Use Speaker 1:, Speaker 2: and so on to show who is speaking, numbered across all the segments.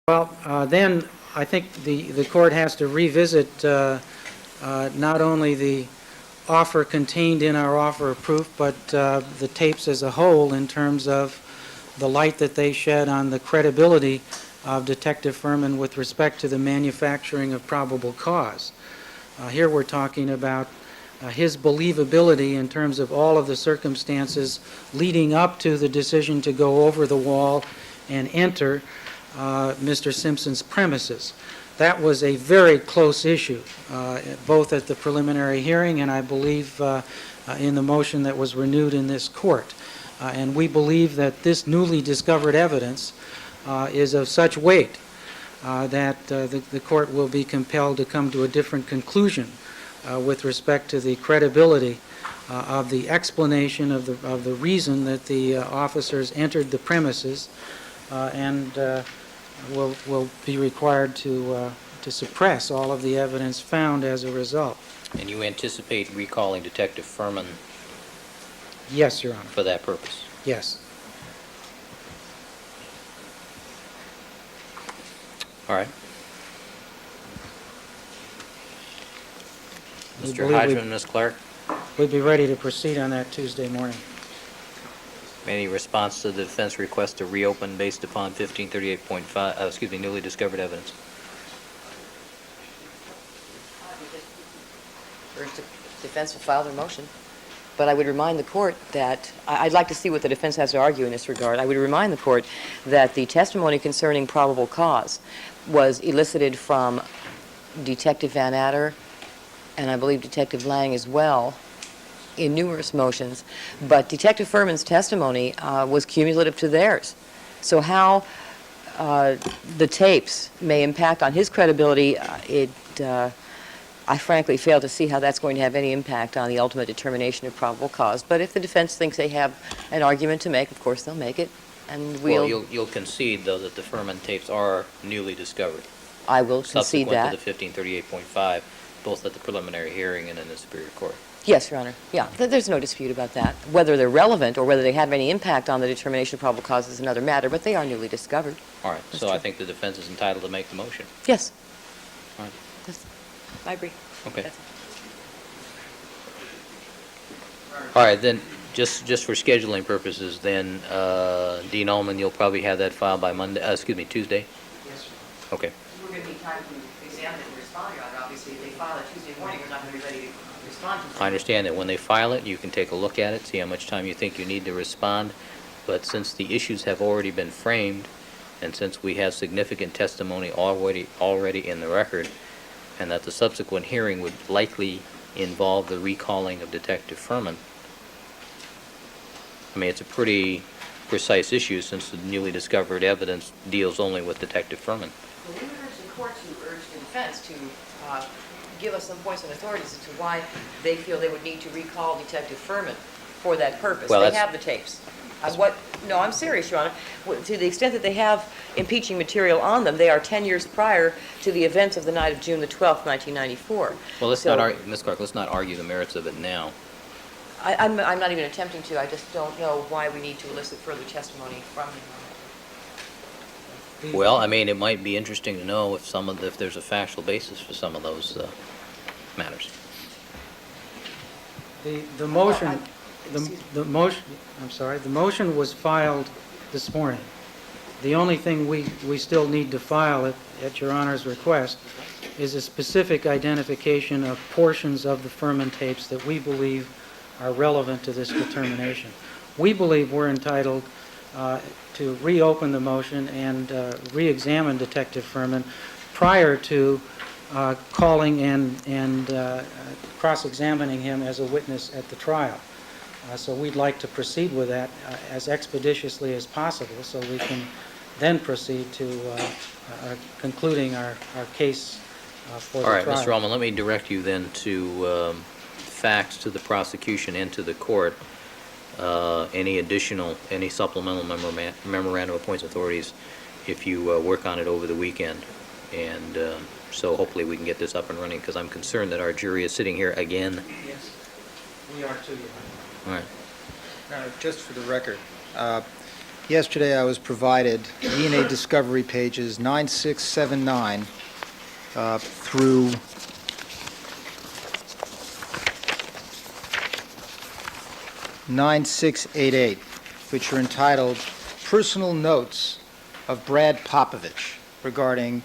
Speaker 1: Then I think the court has to revisit not only the offer contained in our offer of proof, but the tapes as a whole in terms of the light that they shed on the credibility of Detective Furman with respect to the manufacturing of probable cause. Here we're talking about his believability in terms of all of the circumstances leading up to the decision to go over the wall and enter Mr. Simpson's premises. That was a very close issue, both at the preliminary hearing and I believe in the motion that was renewed in this court. And we believe that this newly discovered evidence is of such weight that the court will be compelled to come to a different conclusion with respect to the credibility of the explanation of the reason that the officers entered the premises and will be required to suppress all of the evidence found as a result.
Speaker 2: And you anticipate recalling Detective Furman?
Speaker 1: Yes, Your Honor.
Speaker 2: For that purpose?
Speaker 1: Yes.
Speaker 2: All right. Mr. Hodgman, Ms. Clark?
Speaker 1: We'd be ready to proceed on that Tuesday morning.
Speaker 2: Any response to the defense request to reopen based upon 1538.5, newly discovered evidence?
Speaker 3: Urge the defense to file their motion. But I would remind the court that, I'd like to see what the defense has to argue in this regard. I would remind the court that the testimony concerning probable cause was elicited from Detective Van Adder and I believe Detective Lang as well in numerous motions, but Detective Furman's testimony was cumulative to theirs. So how the tapes may impact on his credibility, I frankly fail to see how that's going to have any impact on the ultimate determination of probable cause. But if the defense thinks they have an argument to make, of course they'll make it, and
Speaker 2: Well, you'll concede, though, that the Furman tapes are newly discovered.
Speaker 3: I will concede that.
Speaker 2: Subsequent to the 1538.5, both at the preliminary hearing and in the Superior Court.
Speaker 3: Yes, Your Honor. Yeah, there's no dispute about that. Whether they're relevant or whether they have any impact on the determination of probable cause is another matter, but they are newly discovered.
Speaker 2: All right.
Speaker 3: That's
Speaker 2: so
Speaker 3: true.
Speaker 2: I think the defense is entitled to make the motion.
Speaker 3: Yes.
Speaker 2: All right.
Speaker 3: I agree.
Speaker 2: Okay. All right, then, just for scheduling purposes, then, Dean Allman, you'll probably have that filed by Monday, Tuesday?
Speaker 1: Yes, sir.
Speaker 2: Okay.
Speaker 3: We're going to need time to examine it and respond, Your Honor. Obviously, if they file it Tuesday morning, we're not going to be ready to respond to it.
Speaker 2: I understand that when they file it, you can take a look at it, see how much time you think you need to respond. But since the issues have already been framed, and since we have significant testimony already in the record, and that the subsequent hearing would likely involve the recalling of Detective Furman, I mean, it's a pretty precise issue since the newly discovered evidence deals only with Detective Furman.
Speaker 3: Well, we would urge the court to urge the defense to give us some points and authorities as to why they feel they would need to recall Detective Furman for that purpose.
Speaker 2: Well,
Speaker 3: they have the tapes. No, I'm serious, Your Honor. To the extent that they have impeaching material on them, they are 10 years prior to the events of the night of June the 12th, 1994.
Speaker 2: Well, Ms. Clark, let's not argue the merits of it now.
Speaker 3: I'm not even attempting to. I just don't know why we need to elicit further testimony from him.
Speaker 2: Well, I mean, it might be interesting to know if there's a factual basis for some of those matters.
Speaker 1: The motion, the motion was filed this morning. The only thing we still need to file at Your Honor's request is a specific identification of portions of the Furman tapes that we believe are relevant to this determination. We believe we're entitled to reopen the motion and re-examine Detective Furman prior to calling and cross-examining him as a witness at the trial. So we'd like to proceed with that as expeditiously as possible so we can then proceed to concluding our case for the trial.
Speaker 2: All right, Mr. Allman, let me direct you then to facts to the prosecution and to the court. Any supplemental memorandum of points authorities if you work on it over the weekend. And so hopefully we can get this up and running because I'm concerned that our jury is sitting here again.
Speaker 1: Yes, we are too.
Speaker 2: All right.
Speaker 4: Just for the record, Yesterday, I was provided DNA discovery pages 9679 through 9688, which are entitled Personal Notes of Brad Popovich regarding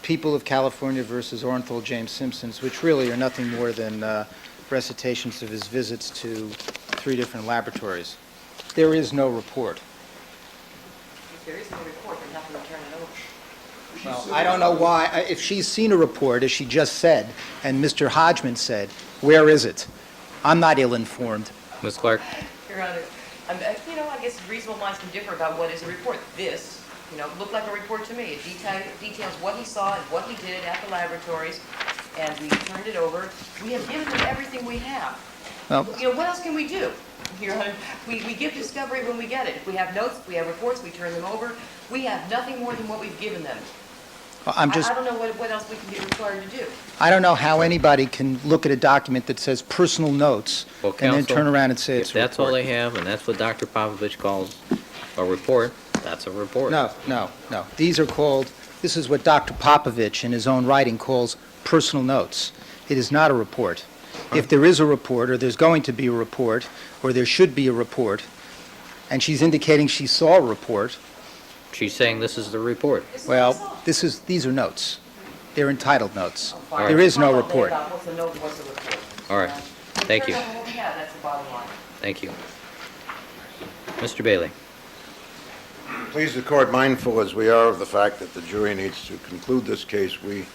Speaker 4: People of California versus Orenthal James Simpson, which really are nothing more than recitations of his visits to 3 different laboratories. There is no report.
Speaker 3: If there is no report, then nothing to turn it over.
Speaker 4: Well, I don't know why. If she's seen a report, as she just said, and Mr. Hodgman said, where is it? I'm not ill-informed.
Speaker 2: Ms. Clark?
Speaker 3: Your Honor, I guess reasonable minds can differ about what is a report. This, looked like a report to me. It details what he saw and what he did at the laboratories, and we turned it over. We have given them everything we have.
Speaker 4: Well,
Speaker 3: What else can we do? Your Honor, we give discovery when we get it. If we have notes, if we have reports, we turn them over. We have nothing more than what we've given them. I don't know what else we can be required to do.
Speaker 4: I don't know how anybody can look at a document that says personal notes
Speaker 2: Well,
Speaker 4: and then
Speaker 2: counsel,
Speaker 4: turn around and say it's
Speaker 2: if
Speaker 4: a report.
Speaker 2: that's all they have, and that's what Dr. Popovich calls a report, that's a report.
Speaker 4: No. These are called, this is what Dr. Popovich in his own writing calls personal notes. It is not a report. If there is a report, or there's going to be a report, or there should be a report, and she's indicating she saw a report,
Speaker 2: She's saying this is the report.
Speaker 4: well, these are notes. They're entitled notes.
Speaker 2: right.
Speaker 4: There is no report.
Speaker 3: What's the note, what's the report?
Speaker 2: All right. Thank you.
Speaker 3: What we have, that's the bottom line.
Speaker 2: Thank you. Mr. Bailey?
Speaker 5: Please the court, mindful as we are of the fact that the jury needs to conclude this case, we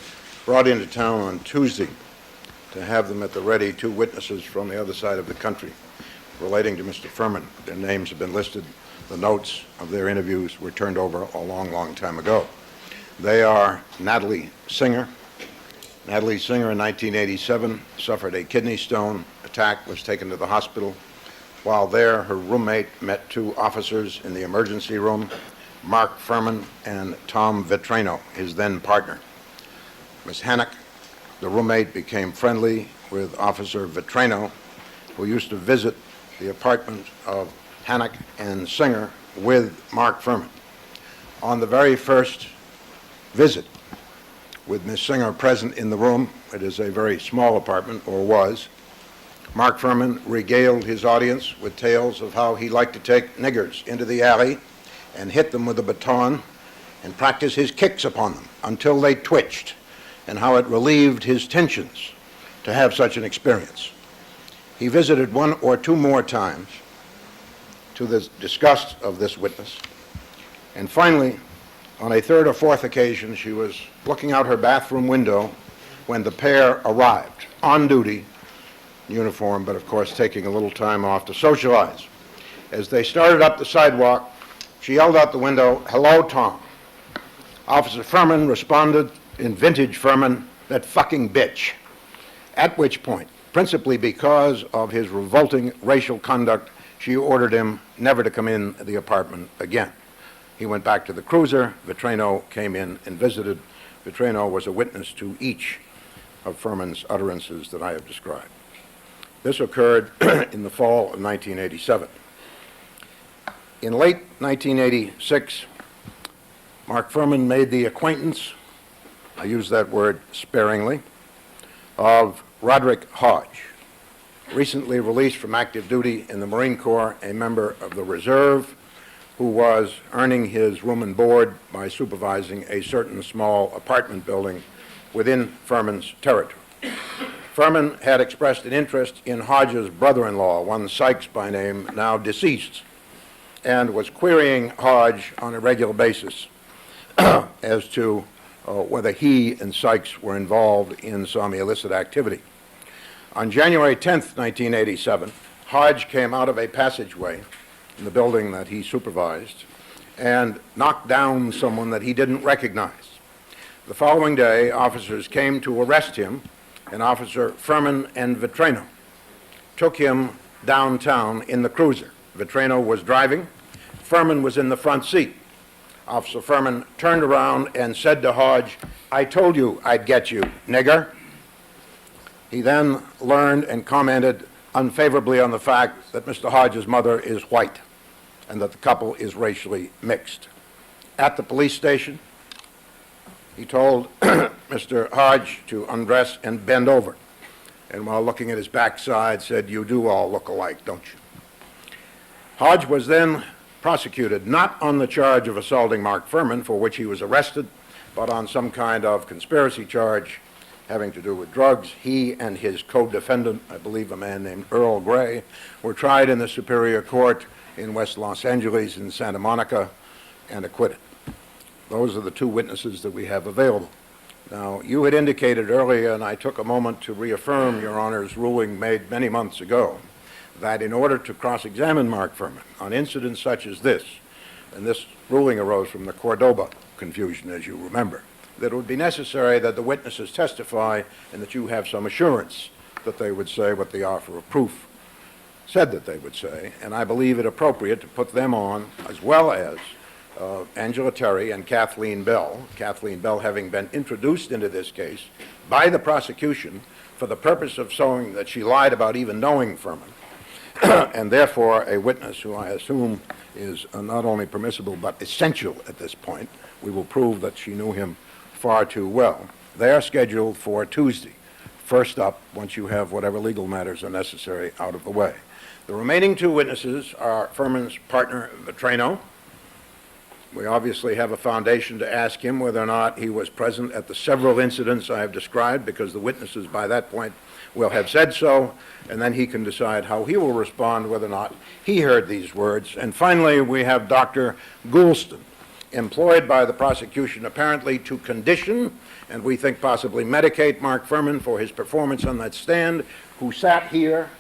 Speaker 5: brought into town on Tuesday to have them at the ready 2 witnesses from the other side of the country relating to Mr. Furman. Their names have been listed. The notes of their interviews were turned over a long, long time ago. They are Natalie Singer. Natalie Singer in 1987 suffered a kidney stone attack, was taken to the hospital. While there, her roommate met 2 officers in the emergency room, Mark Furman and Tom Vitrano, his then partner. Ms. Hannock, the roommate, became friendly with Officer Vitrano, who used to visit the apartment of Hannock and Singer with Mark Furman. On the very first visit, with Ms. Singer present in the room, it is a very small apartment, or was, Mark Furman regaled his audience with tales of how he liked to take niggers into the alley and hit them with a baton and practice his kicks upon them until they twitched, and how it relieved his tensions to have such an experience. He visited 1 or 2 more times to the disgust of this witness, and finally, on a 3rd or 4th occasion, she was looking out her bathroom window when the pair arrived, on duty, uniform, but of course taking a little time off to socialize. As they started up the sidewalk, she yelled out the window, "Hello, Tom." Officer Furman responded in vintage Furman, "That fucking bitch." At which point, principally because of his revolting racial conduct, she ordered him never to come in the apartment again. He went back to the cruiser. Vitrano came in and visited. Vitrano was a witness to each of Furman's utterances that I have described. This occurred in the fall of 1987. In late 1986, Mark Furman made the acquaintance, I use that word sparingly, of Roderick Hodge, recently released from active duty in the Marine Corps, a member of the Reserve, who was earning his room and board by supervising a certain small apartment building within Furman's territory. Furman had expressed an interest in Hodge's brother-in-law, one Sykes by name, now deceased, and was querying Hodge on a regular basis as to whether he and Sykes were involved in some illicit activity. On January 10th, 1987, Hodge came out of a passageway in the building that he supervised and knocked down someone that he didn't recognize. The following day, officers came to arrest him, and Officer Furman and Vitrano took him downtown in the cruiser. Vitrano was driving. Furman was in the front seat. Officer Furman turned around and said to Hodge, "I told you I'd get you, nigger." He then learned and commented unfavorably on the fact that Mr. Hodge's mother is white, and that the couple is racially mixed. At the police station, he told Mr. Hodge to undress and bend over, and while looking at his backside said, "You do all look alike, don't you?" Hodge was then prosecuted not on the charge of assaulting Mark Furman, for which he was arrested, but on some kind of conspiracy charge having to do with drugs. He and his co-defendant, I believe a man named Earl Gray, were tried in the Superior Court in West Los Angeles in Santa Monica and acquitted. Those are the two witnesses that we have available. Now, you had indicated earlier, and I took a moment to reaffirm Your Honor's ruling made many months ago, that in order to cross-examine Mark Furman on incidents such as this, and this ruling arose from the Cordoba confusion, as you remember, that it would be necessary that the witnesses testify and that you have some assurance that they would say what the offer of proof said that they would say, and I believe it appropriate to put them on, as well as Angela Terry and Kathleen Bell having been introduced into this case by the prosecution for the purpose of showing that she lied about even knowing Furman, and therefore a witness who I assume is not only permissible but essential at this point. We will prove that she knew him far too well. They are scheduled for Tuesday. First up, once you have whatever legal matters are necessary out of the way. The remaining two witnesses are Furman's partner, Vetrano. We obviously have a foundation to ask him whether or not he was present at the several incidents I have described, because the witnesses by that point will have said so, and then he can decide how he will respond, whether or not he heard these words. And finally, we have Dr. Goulston, employed by the prosecution apparently to condition, and we think possibly medicate, Mark Furman for his performance on that stand, who sat here.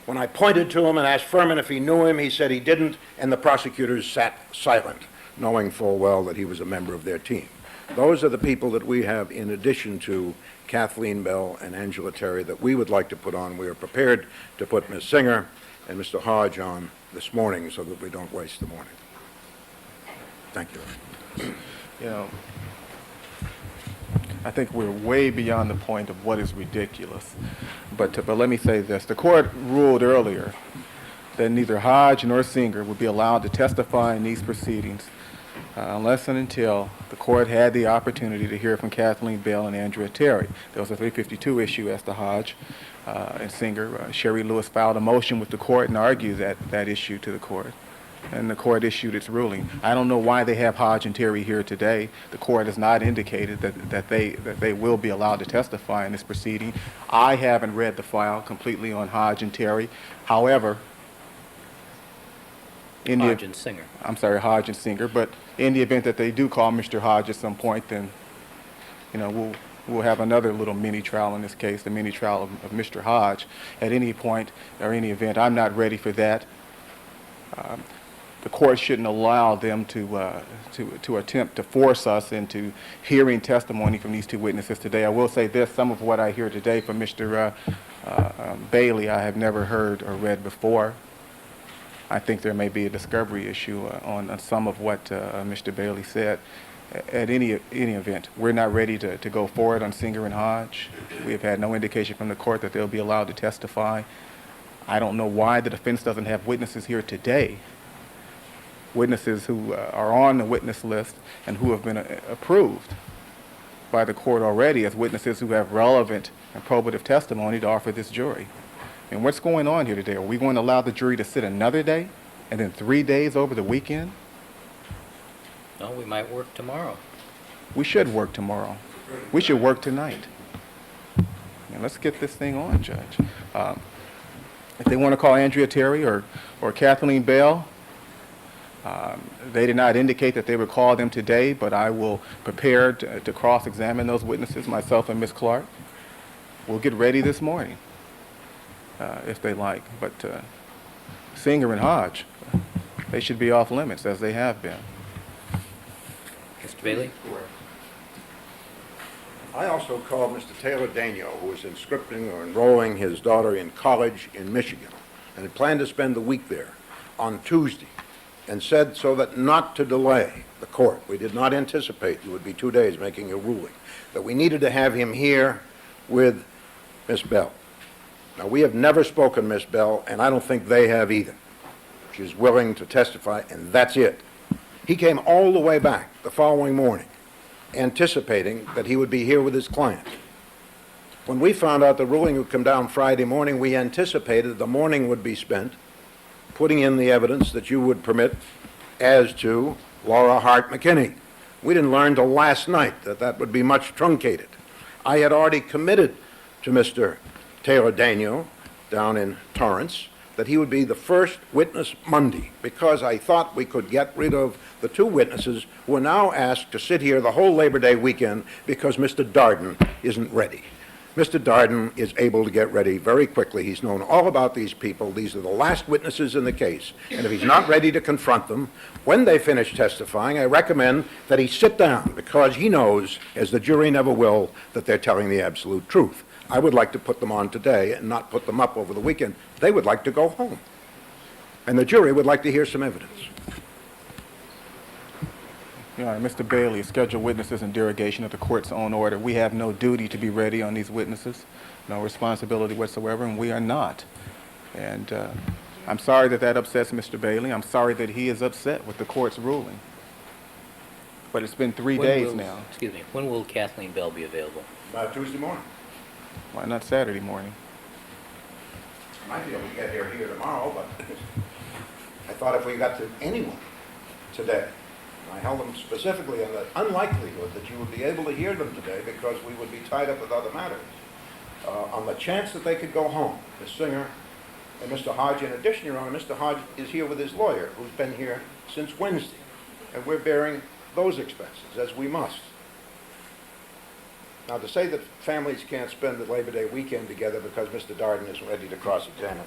Speaker 5: When I pointed to him and asked Furman if he knew him, he said he didn't, and the prosecutors sat silent, knowing full well that he was a member of their team. Those are the people that we have, in addition to Kathleen Bell and Angela Terry, that we would like to put on. We are prepared to put Ms. Singer and Mr. Hodge on this morning so that we don't waste the morning. Thank you.
Speaker 6: You know, I think we're way beyond the point of what is ridiculous. But let me say this. The court ruled earlier that neither Hodge nor Singer would be allowed to testify in these proceedings unless and until the court had the opportunity to hear from Kathleen Bell and Andrea Terry. There was a 352 issue as to Hodge and Singer. Sherry Lewis filed a motion with the court and argued that issue to the court, and the court issued its ruling. I don't know why they have Hodge and Terry here today. The court has not indicated that they will be allowed to testify in this proceeding. I haven't read the file completely on Hodge and Terry. However,
Speaker 2: Hodge and Singer.
Speaker 6: I'm sorry, Hodge and Singer. But in the event that they do call Mr. Hodge at some point, then, you know, we'll have another little mini trial in this case, the mini trial of Mr. Hodge. At any point or any event, I'm not ready for that. The court shouldn't allow them to attempt to force us into hearing testimony from these two witnesses today. I will say this: some of what I hear today from Mr. Bailey, I have never heard or read before. I think there may be a discovery issue on some of what Mr. Bailey said. At any event, we're not ready to go forward on Singer and Hodge. We have had no indication from the court that they'll be allowed to testify. I don't know why the defense doesn't have witnesses here today, witnesses who are on the witness list and who have been approved by the court already as witnesses who have relevant and probative testimony to offer this jury. And what's going on here today? Are we going to allow the jury to sit another day and then 3 days over the weekend?
Speaker 2: No, we might work tomorrow.
Speaker 6: We should work tomorrow. We should work tonight. And let's get this thing on, Judge. If they want to call Andrea Terry or Kathleen Bell, they did not indicate that they would call them today, but I will prepare to cross-examine those witnesses, myself and Ms. Clark. We'll get ready this morning, if they like. But Singer and Hodge, they should be off limits, as they have been.
Speaker 2: Mr. Bailey?
Speaker 5: I also called Mr. Taylor Daigneault, who was inscripting or enrolling his daughter in college in Michigan, and had planned to spend the week there on Tuesday, and said so that not to delay the court, we did not anticipate it would be 2 days making a ruling, that we needed to have him here with Miss Bell. Now, we have never spoken Miss Bell, and I don't think they have either. She's willing to testify, and that's it. He came all the way back the following morning, anticipating that he would be here with his client. When we found out the ruling would come down Friday morning, we anticipated the morning would be spent putting in the evidence that you would permit as to Laura Hart McKinney. We didn't learn till last night that that would be much truncated. I had already committed to Mr. Taylor Daniel down in Torrance that he would be the first witness Monday, because I thought we could get rid of the two witnesses who are now asked to sit here the whole Labor Day weekend because Mr. Darden isn't ready. Mr. Darden is able to get ready very quickly. He's known all about these people. These are the last witnesses in the case. And if he's not ready to confront them, when they finish testifying, I recommend that he sit down, because he knows, as the jury never will, that they're telling the absolute truth. I would like to put them on today and not put them up over the weekend. They would like to go home. And the jury would like to hear some evidence.
Speaker 6: Your Honor, Mr. Bailey, scheduled witnesses in derogation of the court's own order. We have no duty to be ready on these witnesses, no responsibility whatsoever, and we are not. And I'm sorry that that upsets Mr. Bailey. I'm sorry that he is upset with the court's ruling. But it's been 3 days now.
Speaker 2: Excuse me, when will Kathleen Bell be available?
Speaker 5: Tuesday morning.
Speaker 6: Why not Saturday morning?
Speaker 5: I might be able to get here tomorrow, but I thought if we got to anyone today, I held them specifically on the unlikelihood that you would be able to hear them today because we would be tied up with other matters. On the chance that they could go home, Ms. Singer and Mr. Hodge. In addition, Your Honor, Mr. Hodge is here with his lawyer, who's been here since Wednesday, and we're bearing those expenses, as we must. Now, to say that families can't spend the Labor Day weekend together because Mr. Darden isn't ready to cross-examine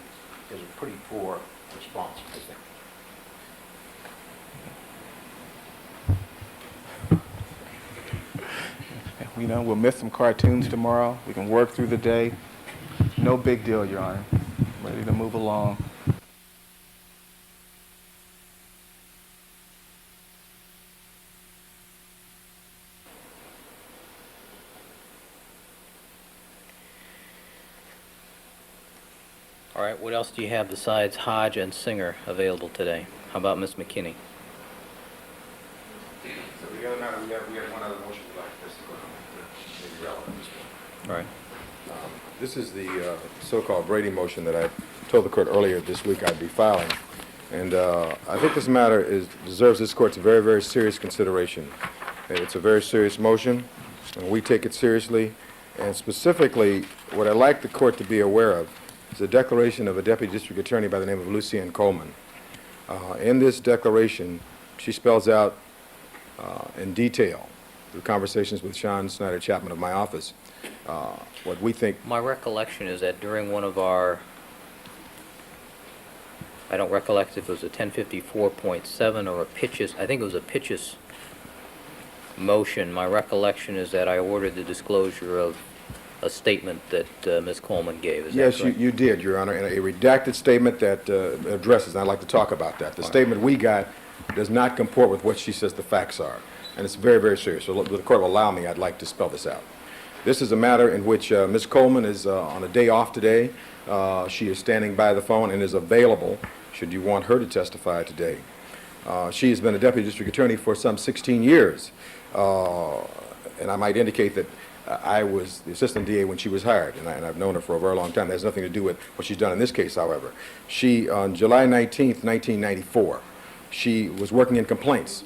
Speaker 5: is a pretty poor response, I think.
Speaker 6: You know, we'll miss some cartoons tomorrow. We can work through the day. No big deal, Your Honor. Ready to move along.
Speaker 2: All right, what else do you have besides Hodge and Singer available today? How about Ms. McKinney?
Speaker 7: So the other matter, we have one other motion we'd like this to go to, maybe relevant as well.
Speaker 2: All right.
Speaker 7: This is the so-called Brady motion that I told the court earlier this week I'd be filing. And I think this matter deserves this court's very, very serious consideration. It's a very serious motion, and we take it seriously. And specifically, what I'd like the court to be aware of is a declaration of a deputy district attorney by the name of Lucienne Coleman. In this declaration, she spells out in detail, through conversations with Sean Snyder Chapman of my office, what we think.
Speaker 2: My recollection is that during one of our, I don't recollect if it was a 1054.7 or a pitches, I think it was a pitches motion. My recollection is that I ordered the disclosure of a statement that Ms. Coleman gave. Is that
Speaker 7: Yes,
Speaker 2: correct?
Speaker 7: you did, Your Honor, and a redacted statement that addresses, and I'd like to talk about that. The statement we got does not comport with what she says the facts are, and it's very, very serious. So the court will allow me, I'd like to spell this out. This is a matter in which Ms. Coleman is on a day off today. She is standing by the phone and is available should you want her to testify today. She has been a deputy district attorney for some 16 years, and I might indicate that I was the assistant DA when she was hired, and I've known her for a very long time. That has nothing to do with what she's done in this case, however. She, on July 19th, 1994, she was working in complaints,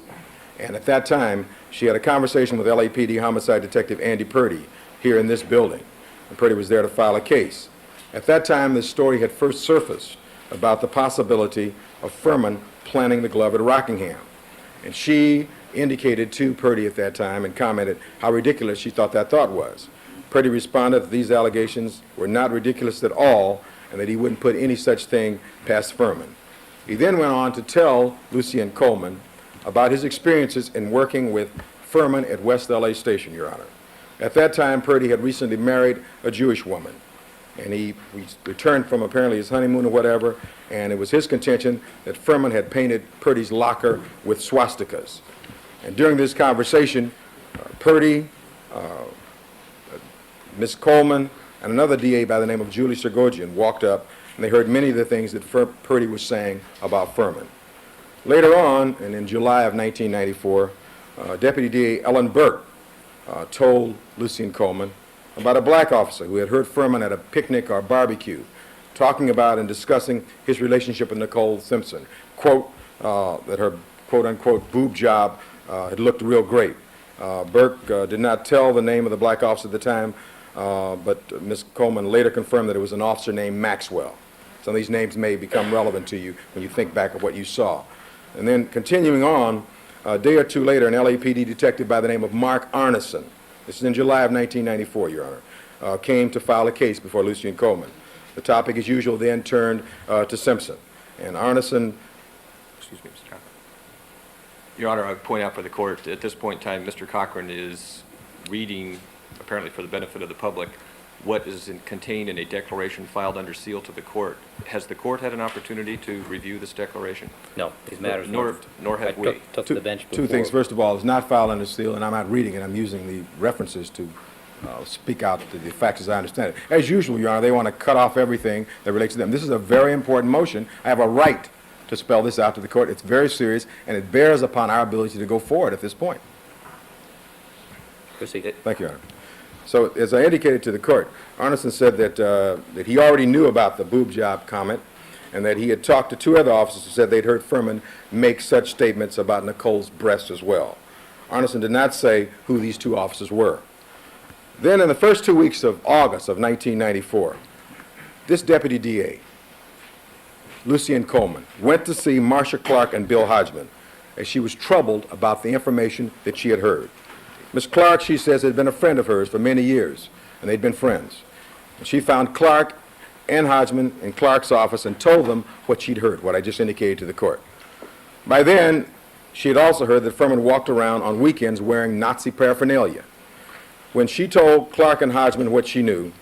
Speaker 7: and at that time, she had a conversation with LAPD homicide detective Andy Purdy here in this building, and Purdy was there to file a case. At that time, this story had first surfaced about the possibility of Furman planting the glove at Rockingham, and she indicated to Purdy at that time and commented how ridiculous she thought that thought was. Purdy responded that these allegations were not ridiculous at all and that he wouldn't put any such thing past Furman. He then went on to tell Lucienne Coleman about his experiences in working with Furman at West LA Station, Your Honor. At that time, Purdy had recently married a Jewish woman, and he returned from apparently his honeymoon or whatever, and it was his contention that Furman had painted Purdy's locker with swastikas. And during this conversation, Purdy, Ms. Coleman, and another DA by the name of Julie Sergogian walked up and they heard many of the things that Purdy was saying about Furman. Later on, and in July of 1994, Deputy DA Ellen Burke told Lucien Coleman about a black officer who had heard Furman at a picnic or barbecue talking about and discussing his relationship with Nicole Simpson. Quote, that her quote-unquote boob job had looked real great. Burke did not tell the name of the black officer at the time, but Ms. Coleman later confirmed that it was an officer named Maxwell. Some of these names may become relevant to you when you think back of what you saw. And then continuing on, a day or two later, an LAPD detective by the name of Mark Arneson, this is in July of 1994, Your Honor, came to file a case before Lucien Coleman. The topic, as usual, then turned to Simpson. And Arneson, excuse me, Mr. Cochran.
Speaker 8: Your Honor, I would point out for the court, at this point in time, Mr. Cochran is reading, apparently for the benefit of the public, what is contained in a declaration filed under seal to the court. Has the court had an opportunity to review this declaration?
Speaker 2: No, these matters
Speaker 8: Nor have we.
Speaker 2: took to the bench before.
Speaker 7: Two things. First of all, it's not filed under seal, and I'm not reading it. I'm using the references to speak out the facts as I understand it. As usual, Your Honor, they want to cut off everything that relates to them. This is a very important motion. I have a right to spell this out to the court. It's very serious, and it bears upon our ability to go forward at this point.
Speaker 2: Proceed.
Speaker 7: Thank you, Your Honor. So, as I indicated to the court, Arneson said that he already knew about the boob job comment, and that he had talked to two other officers who said they'd heard Furman make such statements about Nicole's breasts as well. Arneson did not say who these two officers were. Then, in the first 2 weeks of August of 1994, this deputy DA, Lucien Coleman, went to see Marsha Clark and Bill Hodgman, as she was troubled about the information that she had heard. Miss Clark, she says, had been a friend of hers for many years, and they'd been friends. And she found Clark and Hodgman in Clark's office and told them what she'd heard, what I just indicated to the court. By then, she had also heard that Furman walked around on weekends wearing Nazi paraphernalia. When she told Clark and Hodgman what she knew,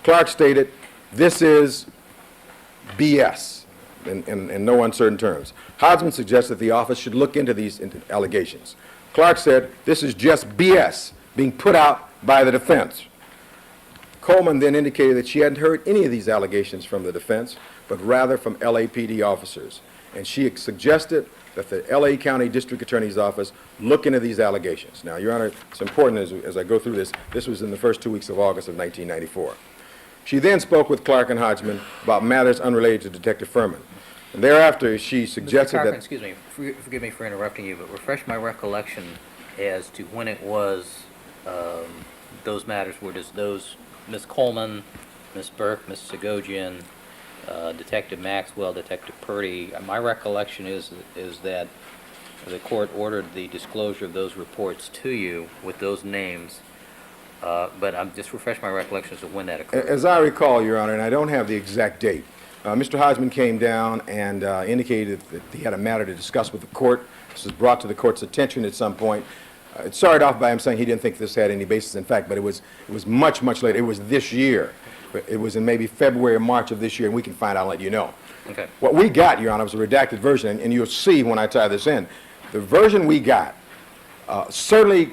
Speaker 7: Clark stated, "This is BS," in no uncertain terms. Hodgman suggested the office should look into these allegations. Clark said, "This is just BS being put out by the defense." Coleman then indicated that she hadn't heard any of these allegations from the defense, but rather from LAPD officers. And she suggested that the LA County District Attorney's Office look into these allegations. Now, Your Honor, it's important as I go through this. This was in the first 2 weeks of August of 1994. She then spoke with Clark and Hodgman about matters unrelated to Detective Furman. And thereafter, she suggested
Speaker 2: Mr. Cochran,
Speaker 7: that...
Speaker 2: excuse me, forgive me for interrupting you, but refresh my recollection as to when it was those matters were just those, Ms. Coleman, Ms. Burke, Ms. Segogian, Detective Maxwell, Detective Purdy. My recollection is that the court ordered the disclosure of those reports to you with those names, but I'm just refresh my recollection as to when that occurred.
Speaker 7: As I recall, Your Honor, and I don't have the exact date, Mr. Hodgman came down and indicated that he had a matter to discuss with the court. This was brought to the court's attention at some point. It started off by him saying he didn't think this had any basis in fact, but it was much, much later. It was this year. It was in maybe February or March of this year, and we can find out and let you know.
Speaker 2: Okay.
Speaker 7: What we got, Your Honor, was a redacted version, and you'll see when I tie this in. The version we got certainly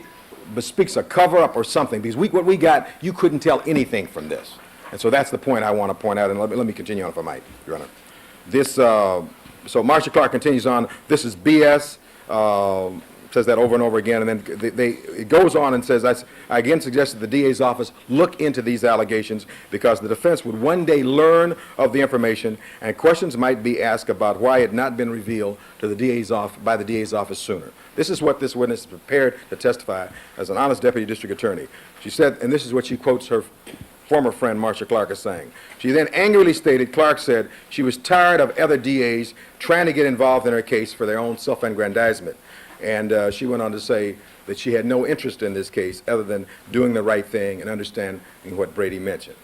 Speaker 7: bespeaks a cover-up or something, because what we got, you couldn't tell anything from this. And so that's the point I want to point out, and let me continue on if I might, Your Honor. This, so Marsha Clark continues on, "This is BS," says that over and over again, and then it goes on and says, I again suggested the DA's office look into these allegations because the defense would one day learn of the information and questions might be asked about why it had not been revealed to the DA's by the DA's office sooner. This is what this witness prepared to testify as an honest deputy district attorney. She said, and this is what she quotes her former friend Marsha Clark as saying. She then angrily stated, Clark said, she was tired of other DAs trying to get involved in her case for their own self-aggrandizement. And she went on to say that she had no interest in this case other than doing the right thing and understanding what Brady mentioned.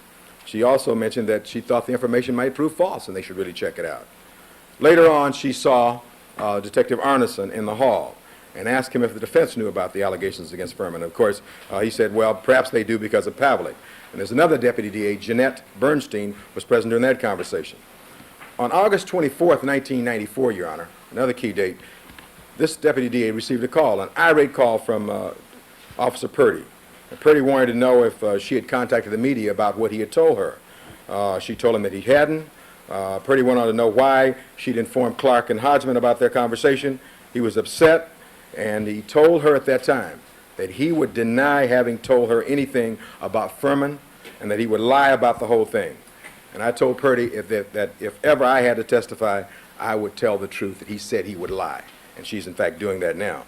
Speaker 7: She also mentioned that she thought the information might prove false and they should really check it out. Later on, she saw Detective Arneson in the hall and asked him if the defense knew about the allegations against Furman. Of course, he said, well, perhaps they do because of Pavlik. And there's another deputy DA, Jeanette Bernstein, was present during that conversation. On August 24th, 1994, Your Honor, another key date, this deputy DA received a call, an irate call from Officer Purdy. And Purdy wanted to know if she had contacted the media about what he had told her. She told him that he hadn't. Purdy went on to know why she'd informed Clark and Hodgman about their conversation. He was upset, and he told her at that time that he would deny having told her anything about Furman and that he would lie about the whole thing. And I told Purdy that if ever I had to testify, I would tell the truth, that he said he would lie. And she's, in fact, doing that now.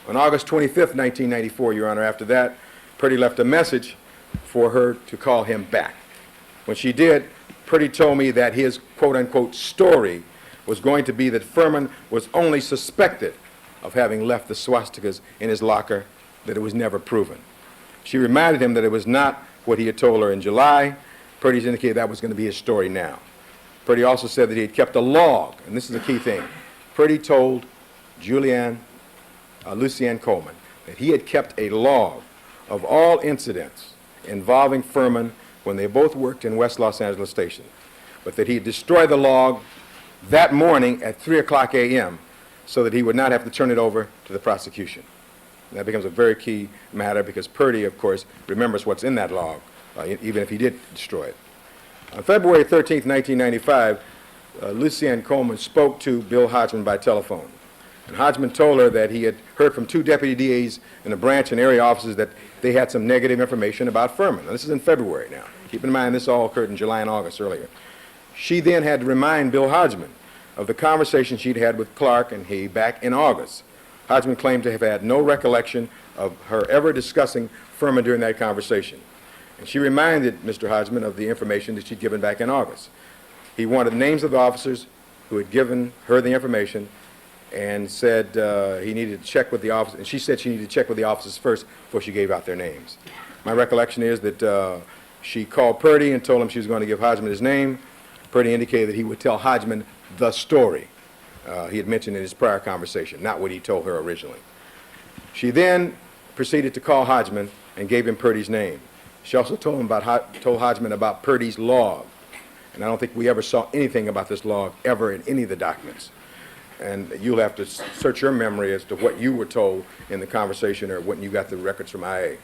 Speaker 7: On August 25th, 1994, Your Honor, after that, Purdy left a message for her to call him back. When she did, Purdy told me that his quote-unquote story was going to be that Furman was only suspected of having left the swastikas in his locker, that it was never proven. She reminded him that it was not what he had told her in July. Purdy's indicated that was going to be his story now. Purdy also said that he had kept a log, and this is the key thing. Purdy told Lucianne Coleman that he had kept a log of all incidents involving Furman when they both worked in West Los Angeles Station, but that he had destroyed the log that morning at 3 o'clock a.m. so that he would not have to turn it over to the prosecution. And that becomes a very key matter because Purdy, of course, remembers what's in that log, even if he did destroy it. On February 13th, 1995, Lucianne Coleman spoke to Bill Hodgman by telephone. And Hodgman told her that he had heard from 2 deputy DAs in the branch and area offices that they had some negative information about Furman. Now, this is in February now. Keep in mind, this all occurred in July and August earlier. She then had to remind Bill Hodgman of the conversation she'd had with Clark and he back in August. Hodgman claimed to have had no recollection of her ever discussing Furman during that conversation. And she reminded Mr. Hodgman of the information that she'd given back in August. He wanted names of the officers who had given her the information and said he needed to check with the officers, and she said she needed to check with the officers first before she gave out their names. My recollection is that she called Purdy and told him she was going to give Hodgman his name. Purdy indicated that he would tell Hodgman the story he had mentioned in his prior conversation, not what he told her originally. She then proceeded to call Hodgman and gave him Purdy's name. She also told Hodgman about Purdy's log, and I don't think we ever saw anything about this log ever in any of the documents. And you'll have to search your memory as to what you were told in the conversation or when you got the records from IA.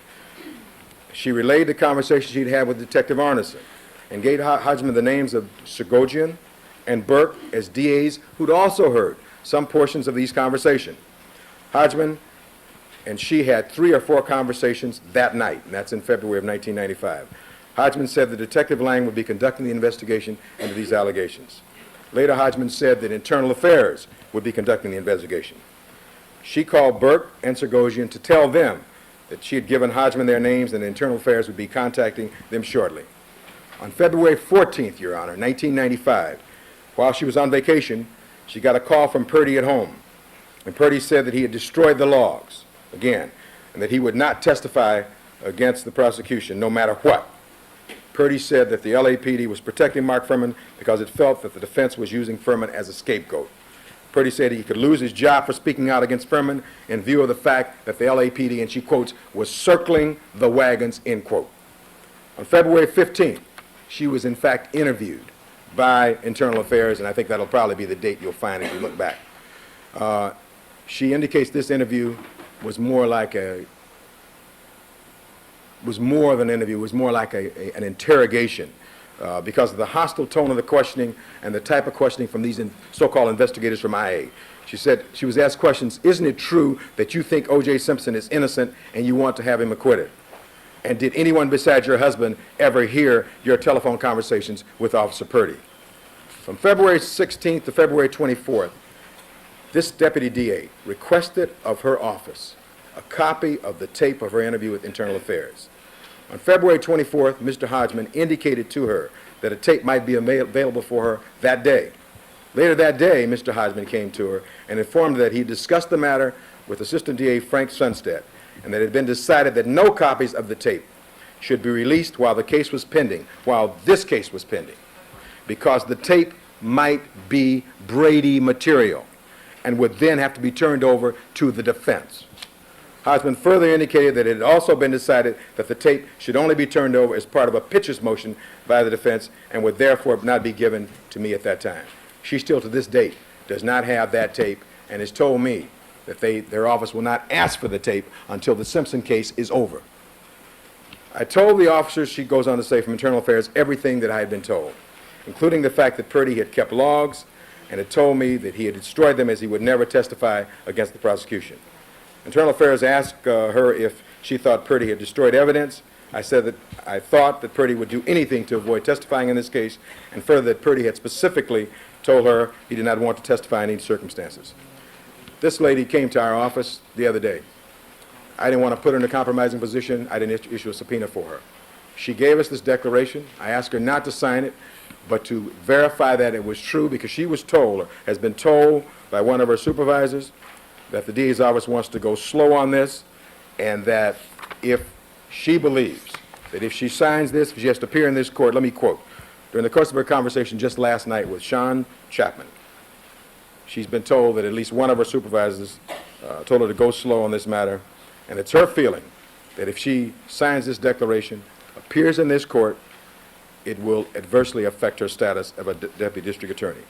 Speaker 7: She relayed the conversation she'd had with Detective Arneson and gave Hodgman the names of Segogian and Burke as DAs who'd also heard some portions of these conversations. Hodgman and she had 3 or 4 conversations that night, and that's in February of 1995. Hodgman said that Detective Lang would be conducting the investigation into these allegations. Later, Hodgman said that Internal Affairs would be conducting the investigation. She called Burke and Segogian to tell them that she had given Hodgman their names and Internal Affairs would be contacting them shortly. On February 14th, Your Honor, 1995, while she was on vacation, she got a call from Purdy at home. And Purdy said that he had destroyed the logs, again, and that he would not testify against the prosecution, no matter what. Purdy said that the LAPD was protecting Mark Furman because it felt that the defense was using Furman as a scapegoat. Purdy said he could lose his job for speaking out against Furman in view of the fact that the LAPD, and she quotes, was circling the wagons, end quote. On February 15th, she was in fact interviewed by Internal Affairs, and I think that'll probably be the date you'll find if you look back. She indicates this interview was more like an interrogation because of the hostile tone of the questioning and the type of questioning from these so-called investigators from IA. She said she was asked questions, isn't it true that you think O.J. Simpson is innocent and you want to have him acquitted? And did anyone besides your husband ever hear your telephone conversations with Officer Purdy? From February 16th to February 24th, this deputy DA requested of her office a copy of the tape of her interview with Internal Affairs. On February 24th, Mr. Hodgman indicated to her that a tape might be available for her that day. Later that day, Mr. Hodgman came to her and informed her that he discussed the matter with Assistant DA Frank Sunstead and that it had been decided that no copies of the tape should be released while this case was pending, because the tape might be Brady material and would then have to be turned over to the defense. Hodgman further indicated that it had also been decided that the tape should only be turned over as part of a pitcher's motion by the defense and would therefore not be given to me at that time. She still to this date does not have that tape and has told me that their office will not ask for the tape until the Simpson case is over. I told the officers, she goes on to say, from Internal Affairs, everything that I had been told. including the fact that Purdy had kept logs and had told me that he had destroyed them as he would never testify against the prosecution. Internal Affairs asked her if she thought Purdy had destroyed evidence. I said that I thought that Purdy would do anything to avoid testifying in this case, and further that Purdy had specifically told her he did not want to testify in any circumstances. This lady came to our office the other day. I didn't want to put her in a compromising position. I didn't issue a subpoena for her. She gave us this declaration. I asked her not to sign it, but to verify that it was true, because she was told, or has been told by one of her supervisors, that the DA's office wants to go slow on this, and that if she believes that if she signs this, she has to appear in this court. Let me quote. During the course of her conversation just last night with Sean Chapman, she's been told that at least one of her supervisors told her to go slow on this matter, and it's her feeling that if she signs this declaration, appears in this court, it will adversely affect her status of a deputy district attorney.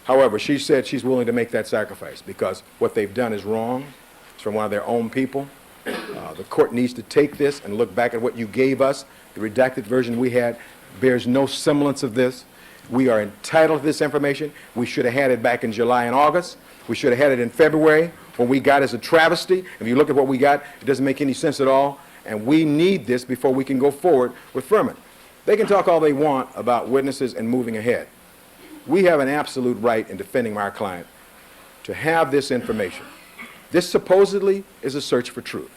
Speaker 7: However, she said she's willing to make that sacrifice because what they've done is wrong. It's from one of their own people. The court needs to take this and look back at what you gave us. The redacted version we had bears no semblance of this. We are entitled to this information. We should have had it back in July and August. We should have had it in February. When we got it as a travesty. If you look at what we got, it doesn't make any sense at all. And we need this before we can go forward with Furman. They can talk all they want about witnesses and moving ahead. We have an absolute right in defending our client to have this information. This supposedly is a search for truth.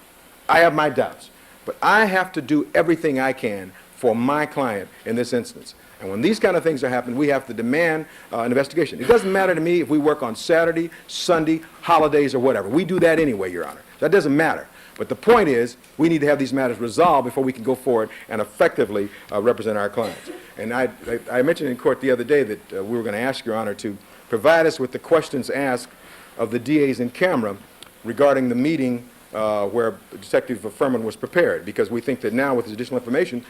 Speaker 7: I have my doubts, but I have to do everything I can for my client in this instance. And when these kind of things are happening, we have to demand an investigation. It doesn't matter to me if we work on Saturday, Sunday, holidays, or whatever. We do that anyway, Your Honor. That doesn't matter. But the point is, we need to have these matters resolved before we can go forward and effectively represent our clients. And I mentioned in court the other day that we were going to ask Your Honor to provide us with the questions asked of the DAs in camera regarding the meeting where Detective Furman was prepared, because we think that now with this additional information,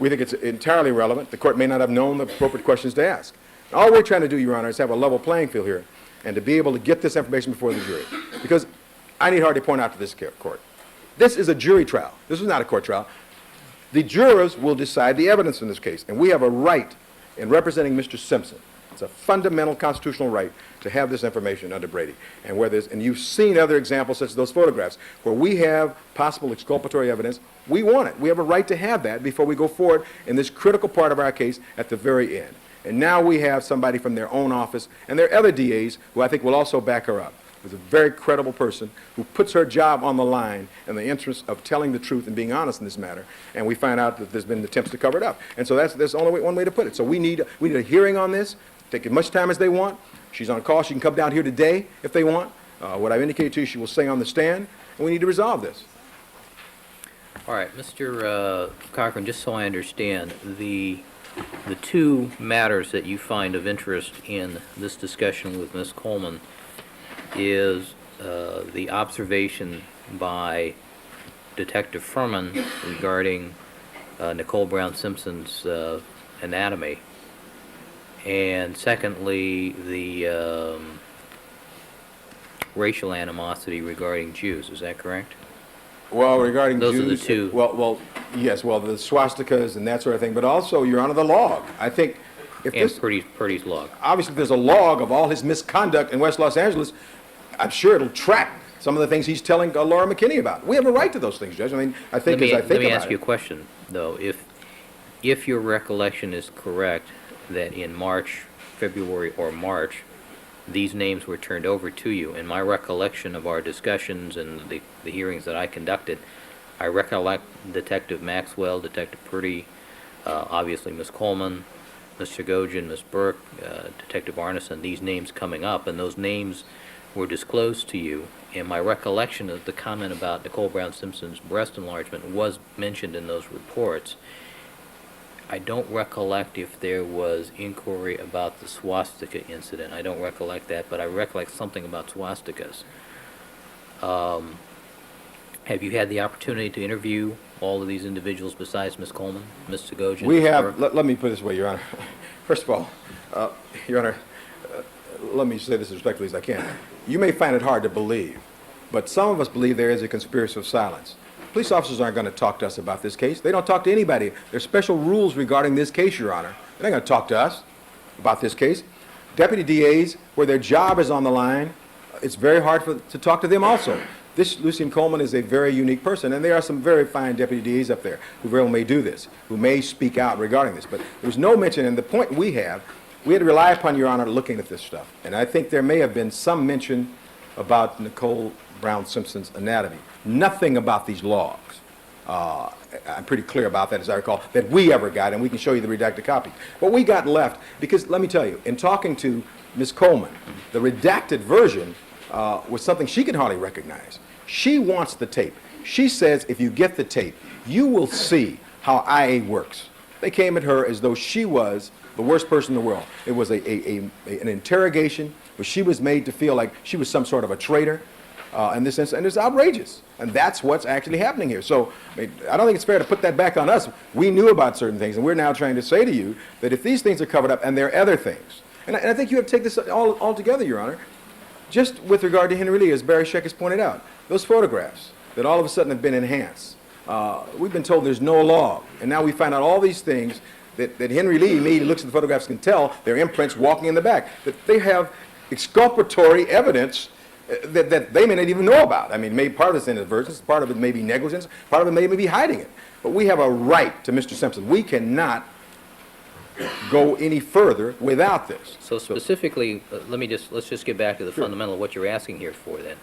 Speaker 7: we think it's entirely relevant. The court may not have known the appropriate questions to ask. All we're trying to do, Your Honor, is have a level playing field here and to be able to get this information before the jury. Because I need hardly point out to this court, this is a jury trial. This is not a court trial. The jurors will decide the evidence in this case, and we have a right in representing Mr. Simpson. It's a fundamental constitutional right to have this information under Brady. And and you've seen other examples such as those photographs where we have possible exculpatory evidence. We want it. We have a right to have that before we go forward in this critical part of our case at the very end. And now we have somebody from their own office, and there are other DAs who I think will also back her up. Who's a very credible person who puts her job on the line in the interest of telling the truth and being honest in this matter. And we find out that there's been attempts to cover it up. And so that's only one way to put it. So we need a hearing on this. Take as much time as they want. She's on call. She can come down here today if they want. What I've indicated to you, she will say on the stand, and we need to resolve this.
Speaker 2: All right, Mr. Cochran, just so I understand, the two matters that you find of interest in this discussion with Ms. Coleman is the observation by Detective Furman regarding Nicole Brown Simpson's anatomy, and secondly, the racial animosity regarding Jews. Is that correct?
Speaker 7: Well, regarding
Speaker 2: Those
Speaker 7: Jews,
Speaker 2: are the two.
Speaker 7: Well, yes, well, the swastikas and that sort of thing, but also, Your Honor, the log. I think if
Speaker 2: And
Speaker 7: this,
Speaker 2: Purdy's log.
Speaker 7: obviously, if there's a log of all his misconduct in West Los Angeles, I'm sure it'll track some of the things he's telling Laura McKinney about. We have a right to those things, Judge. I mean, I think as I think about it.
Speaker 2: Let me ask you a question, though. If your recollection is correct, that in February or March, these names were turned over to you, in my recollection of our discussions and the hearings that I conducted, I recollect Detective Maxwell, Detective Purdy, obviously Ms. Coleman, Ms. Chagosian, Ms. Burke, Detective Arneson, these names coming up, and those names were disclosed to you. And my recollection of the comment about Nicole Brown Simpson's breast enlargement was mentioned in those reports. I don't recollect if there was inquiry about the swastika incident. I don't recollect that, but I recollect something about swastikas. Have you had the opportunity to interview all of these individuals besides Ms. Coleman, Ms. Chagosian?
Speaker 7: We
Speaker 2: Ms.
Speaker 7: have,
Speaker 2: Burke?
Speaker 7: let me put it this way, Your Honor. First of all, Your Honor, let me say this as respectfully as I can. You may find it hard to believe, but some of us believe there is a conspiracy of silence. Police officers aren't going to talk to us about this case. They don't talk to anybody. There's special rules regarding this case, Your Honor, They're not going to talk to us about this case. Deputy DAs, where their job is on the line, it's very hard to talk to them also. This Lucien Coleman is a very unique person, and there are some very fine deputy DAs up there who very well may do this, who may speak out regarding this. But there's no mention, and the point we had to rely upon Your Honor looking at this stuff. And I think there may have been some mention about Nicole Brown Simpson's anatomy. Nothing about these logs. I'm pretty clear about that, as I recall, that we ever got, and we can show you the redacted copy. What we got left, because let me tell you, in talking to Ms. Coleman, the redacted version was something she can hardly recognize. She wants the tape. She says if you get the tape, you will see how IA works. They came at her as though she was the worst person in the world. It was an interrogation where she was made to feel like she was some sort of a traitor in this instance, and it's outrageous. And that's what's actually happening here. So I don't think it's fair to put that back on us. We knew about certain things, and we're now trying to say to you that if these things are covered up, and there are other things, and I think you have to take this all together, Your Honor, just with regard to Henry Lee, as Barry Scheck has pointed out, those photographs that all of a sudden have been enhanced. We've been told there's no log, and now we find out all these things that Henry Lee immediately looks at the photographs and can tell their imprints walking in the back, that they have exculpatory evidence that they may not even know about. I mean, maybe part of it's inadvertence, part of it may be negligence, part of it may be hiding it. But we have a right to Mr. Simpson. We cannot go any further without this.
Speaker 2: So specifically, let's just get back to the fundamental of what you're asking here for then.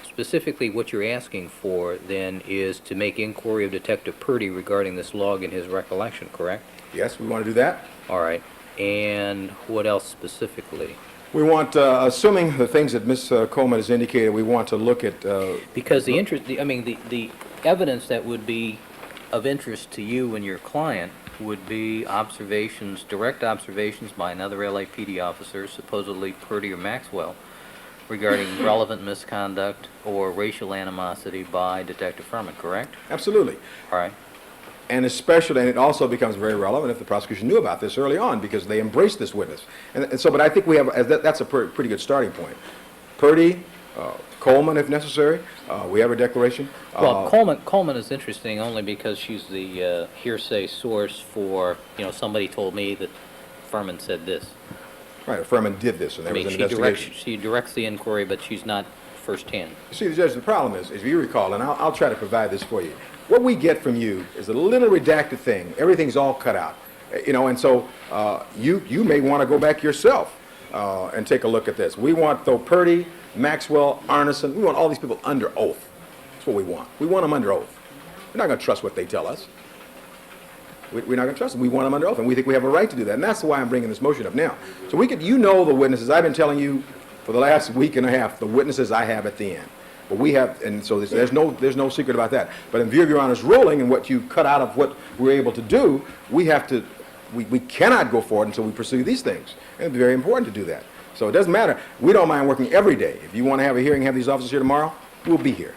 Speaker 2: Specifically, what you're asking for then is to make inquiry of Detective Purdy regarding this log in his recollection, correct?
Speaker 7: Yes, we want to do that.
Speaker 2: All right. And what else specifically?
Speaker 7: We want, assuming the things that Ms. Coleman has indicated, we want to look at...
Speaker 2: Because the evidence that would be of interest to you and your client would be observations, direct observations by another LAPD officer, supposedly Purdy or Maxwell, regarding relevant misconduct or racial animosity by Detective Furman, correct?
Speaker 7: Absolutely.
Speaker 2: All right.
Speaker 7: And especially, and it also becomes very relevant if the prosecution knew about this early on, because they embraced this witness. And so, but I think we have, that's a pretty good starting point. Purdy, Coleman, if necessary. We have a declaration.
Speaker 2: Well, Coleman is interesting only because she's the hearsay source for, somebody told me that Furman said this.
Speaker 7: Right, Furman did this, and there was an investigation.
Speaker 2: She directs the inquiry, but she's not firsthand.
Speaker 7: You see, Judge, the problem is, if you recall, and I'll try to provide this for you, what we get from you is a little redacted thing. Everything's all cut out, and so you may want to go back yourself and take a look at this. We want, though, Purdy, Maxwell, Arneson, we want all these people under oath. That's what we want. We want them under oath. We're not going to trust what they tell us. We're not going to trust them. We want them under oath, and we think we have a right to do that, and that's why I'm bringing this motion up now. So we could, the witnesses. I've been telling you for the last week and a half the witnesses I have at the end. But we have, and so there's no secret about that. But in view of Your Honor's ruling and what you cut out of what we're able to do, we cannot go forward until we pursue these things. And it's very important to do that. So it doesn't matter. We don't mind working every day. If you want to have a hearing, have these officers here tomorrow, we'll be here.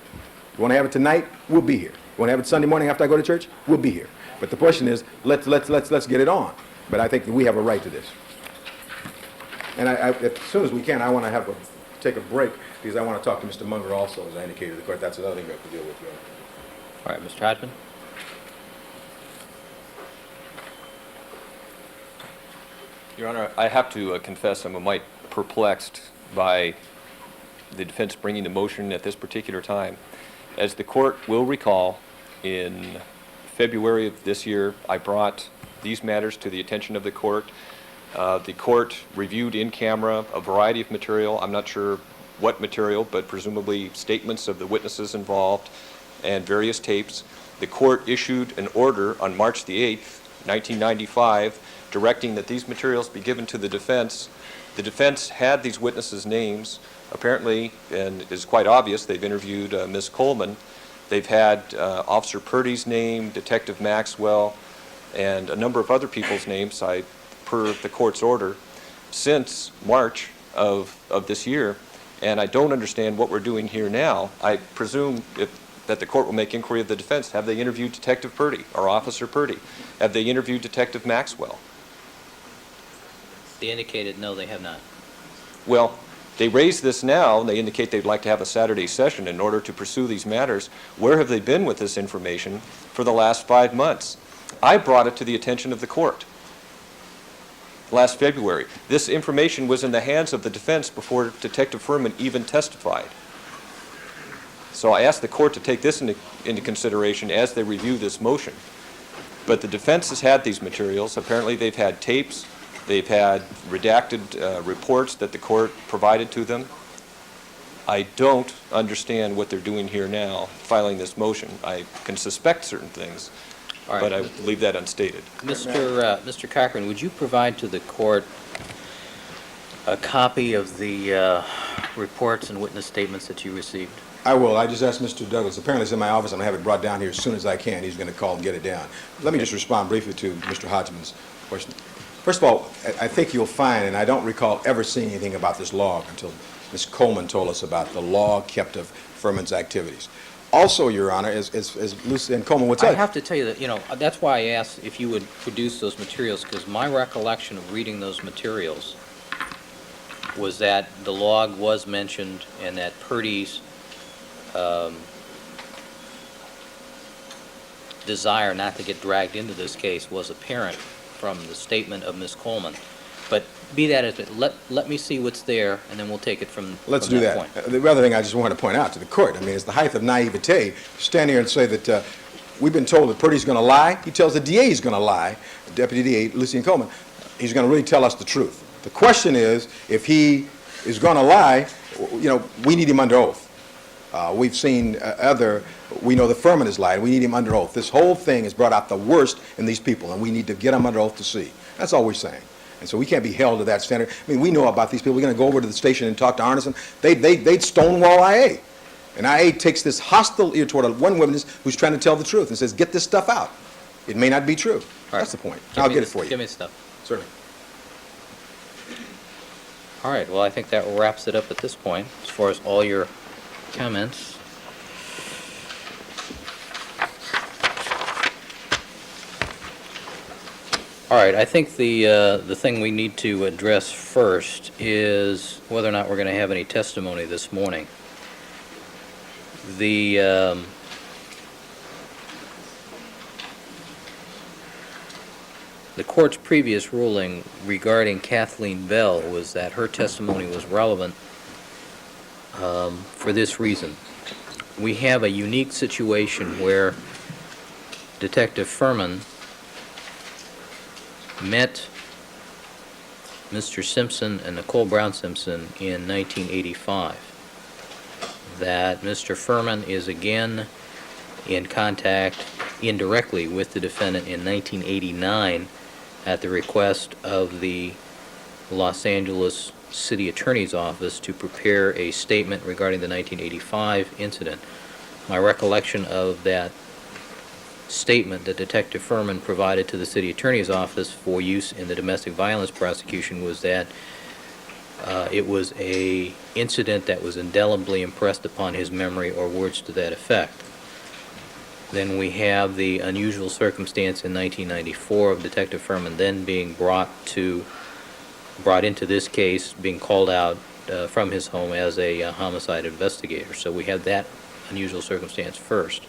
Speaker 7: If you want to have it tonight, we'll be here. If you want to have it Sunday morning after I go to church, we'll be here. But the question is, let's get it on. But I think that we have a right to this. And as soon as we can, I want to take a break, because I want to talk to Mr. Munger also, as I indicated to the court. That's another thing we have to deal with.
Speaker 2: All right, Mr. Hodgman.
Speaker 8: Your Honor, I have to confess I'm a mite perplexed by the defense bringing the motion at this particular time. As the court will recall, in February of this year, I brought these matters to the attention of the court. The court reviewed in camera a variety of material. I'm not sure what material, but presumably statements of the witnesses involved and various tapes. The court issued an order on March the 8th, 1995, directing that these materials be given to the defense. The defense had these witnesses' names. Apparently, and it's quite obvious, they've interviewed Ms. Coleman. They've had Officer Purdy's name, Detective Maxwell, and a number of other people's names, per the court's order, since March of this year. And I don't understand what we're doing here now. I presume that the court will make inquiry of the defense. Have they interviewed Detective Purdy or Officer Purdy? Have they interviewed Detective Maxwell?
Speaker 2: They indicated no, they have not.
Speaker 8: Well, they raise this now, and they indicate they'd like to have a Saturday session in order to pursue these matters. Where have they been with this information for the last 5 months? I brought it to the attention of the court. last February. This information was in the hands of the defense before Detective Furman even testified. So I asked the court to take this into consideration as they review this motion. But the defense has had these materials. Apparently they've had tapes. They've had redacted reports that the court provided to them. I don't understand what they're doing here now, filing this motion. I can suspect certain things,
Speaker 2: All right.
Speaker 8: but I leave that unstated.
Speaker 2: Mr. Cochran, would you provide to the court a copy of the reports and witness statements that you received?
Speaker 7: I will. I just asked Mr. Douglas. Apparently it's in my office. I'm going to have it brought down here as soon as I can. He's going to call and get it down. Let me just respond briefly to Mr. Hodgman's question. First of all, I think you'll find, and I don't recall ever seeing anything about this log until Ms. Coleman told us about the log kept of Furman's activities. Also, Your Honor, as Lucy and Coleman would tell
Speaker 2: I
Speaker 7: you,
Speaker 2: have to tell you that, that's why I asked if you would produce those materials, because my recollection of reading those materials was that the log was mentioned and that Purdy's desire not to get dragged into this case was apparent from the statement of Ms. Coleman. But be that as it, let me see what's there, and then we'll take it from
Speaker 7: let's
Speaker 2: from
Speaker 7: do
Speaker 2: that
Speaker 7: that.
Speaker 2: point.
Speaker 7: The other thing I just want to point out to the court, I mean, it's the height of naivete to stand here and say that we've been told that Purdy's going to lie. He tells the DA he's going to lie, Deputy DA Lucy and Coleman. He's going to really tell us the truth. The question is, if he is going to lie, we need him under oath. We've seen we know that Furman has lied. We need him under oath. This whole thing has brought out the worst in these people, and we need to get him under oath to see. That's all we're saying. And so we can't be held to that standard. I mean, we know about these people. We're going to go over to the station and talk to Arneson. They'd stonewall IA. And IA takes this hostile ear toward one witness who's trying to tell the truth and says, get this stuff out. It may not be true. That's the point. I'll get it for you.
Speaker 2: Give me stuff.
Speaker 7: Certainly.
Speaker 2: All right, well, I think that wraps it up at this point, as far as all your comments. All right, I think the thing we need to address first is whether or not we're going to have any testimony this morning. The court's previous ruling regarding Kathleen Bell was that her testimony was relevant for this reason. We have a unique situation where Detective Furman met Mr. Simpson and Nicole Brown Simpson in 1985. That Mr. Furman is again in contact indirectly with the defendant in 1989 at the request of the Los Angeles City Attorney's Office to prepare a statement regarding the 1985 incident. My recollection of that statement that Detective Furman provided to the City Attorney's Office for use in the domestic violence prosecution was that it was an incident that was indelibly impressed upon his memory, or words to that effect. Then we have the unusual circumstance in 1994 of Detective Furman then being brought into this case, being called out from his home as a homicide investigator. So we have that unusual circumstance first.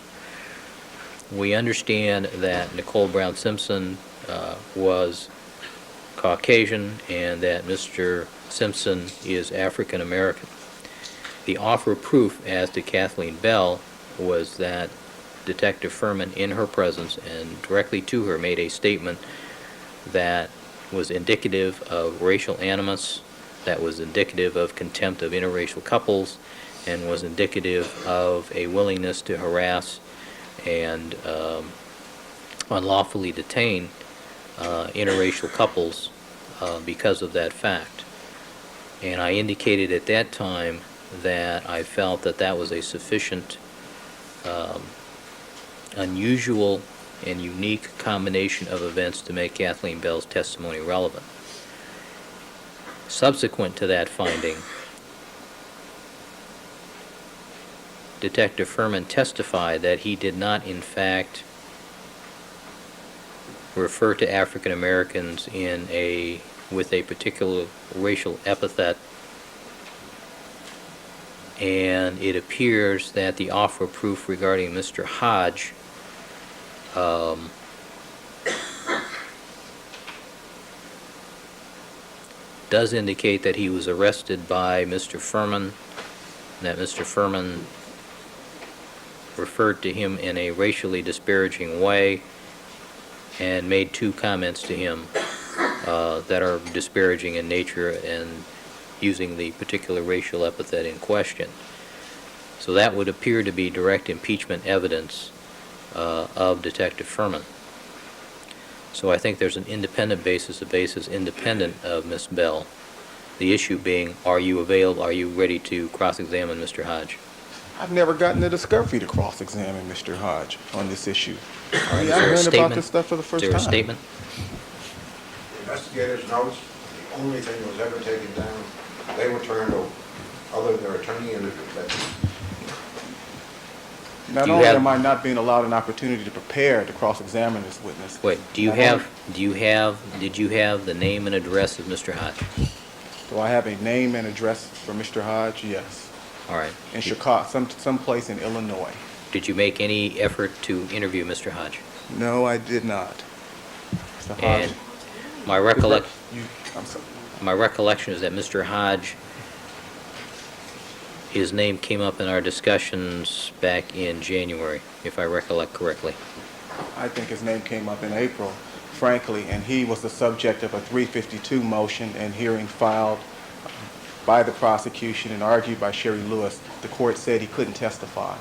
Speaker 2: We understand that Nicole Brown Simpson was Caucasian and that Mr. Simpson is African American. The offer of proof as to Kathleen Bell was that Detective Furman, in her presence and directly to her, made a statement that was indicative of racial animus, that was indicative of contempt of interracial couples, and was indicative of a willingness to harass and unlawfully detain interracial couples because of that fact. And I indicated at that time that I felt that that was a sufficient unusual and unique combination of events to make Kathleen Bell's testimony relevant. Subsequent to that finding, Detective Furman testified that he did not, in fact, refer to African Americans with a particular racial epithet, and it appears that the offer of proof regarding Mr. Hodge does indicate that he was arrested by Mr. Furman, that Mr. Furman referred to him in a racially disparaging way and made 2 comments to him that are disparaging in nature and using the particular racial epithet in question. So that would appear to be direct impeachment evidence of Detective Furman. So I think there's an independent basis, a basis independent of Ms. Bell. The issue being, are you available, are you ready to cross-examine Mr. Hodge?
Speaker 6: I've never gotten the discovery to cross-examine Mr. Hodge on this issue. I mean,
Speaker 2: Is
Speaker 6: I'm
Speaker 2: there a
Speaker 6: hearing about
Speaker 2: statement?
Speaker 6: this stuff for the first
Speaker 2: Is
Speaker 6: time.
Speaker 2: there a statement?
Speaker 5: The investigators' notes, the only thing that was ever taken down, they were turned over, other than their attorney and the defense.
Speaker 6: Not
Speaker 2: Do you
Speaker 6: only
Speaker 2: have-
Speaker 6: am I not being allowed an opportunity to prepare to cross-examine this witness.
Speaker 2: Wait, did you have the name and address of Mr. Hodge?
Speaker 6: Do I have a name and address for Mr. Hodge? Yes.
Speaker 2: All right.
Speaker 6: In Chicago, someplace in Illinois.
Speaker 2: Did you make any effort to interview Mr. Hodge?
Speaker 6: No, I did not. Mr. Hodge.
Speaker 2: And my
Speaker 6: I'm sorry.
Speaker 2: recollection is that Mr. Hodge, his name came up in our discussions back in January, if I recollect correctly.
Speaker 6: I think his name came up in April, frankly, and he was the subject of a 352 motion and hearing filed by the prosecution and argued by Sherry Lewis. The court said he couldn't testify.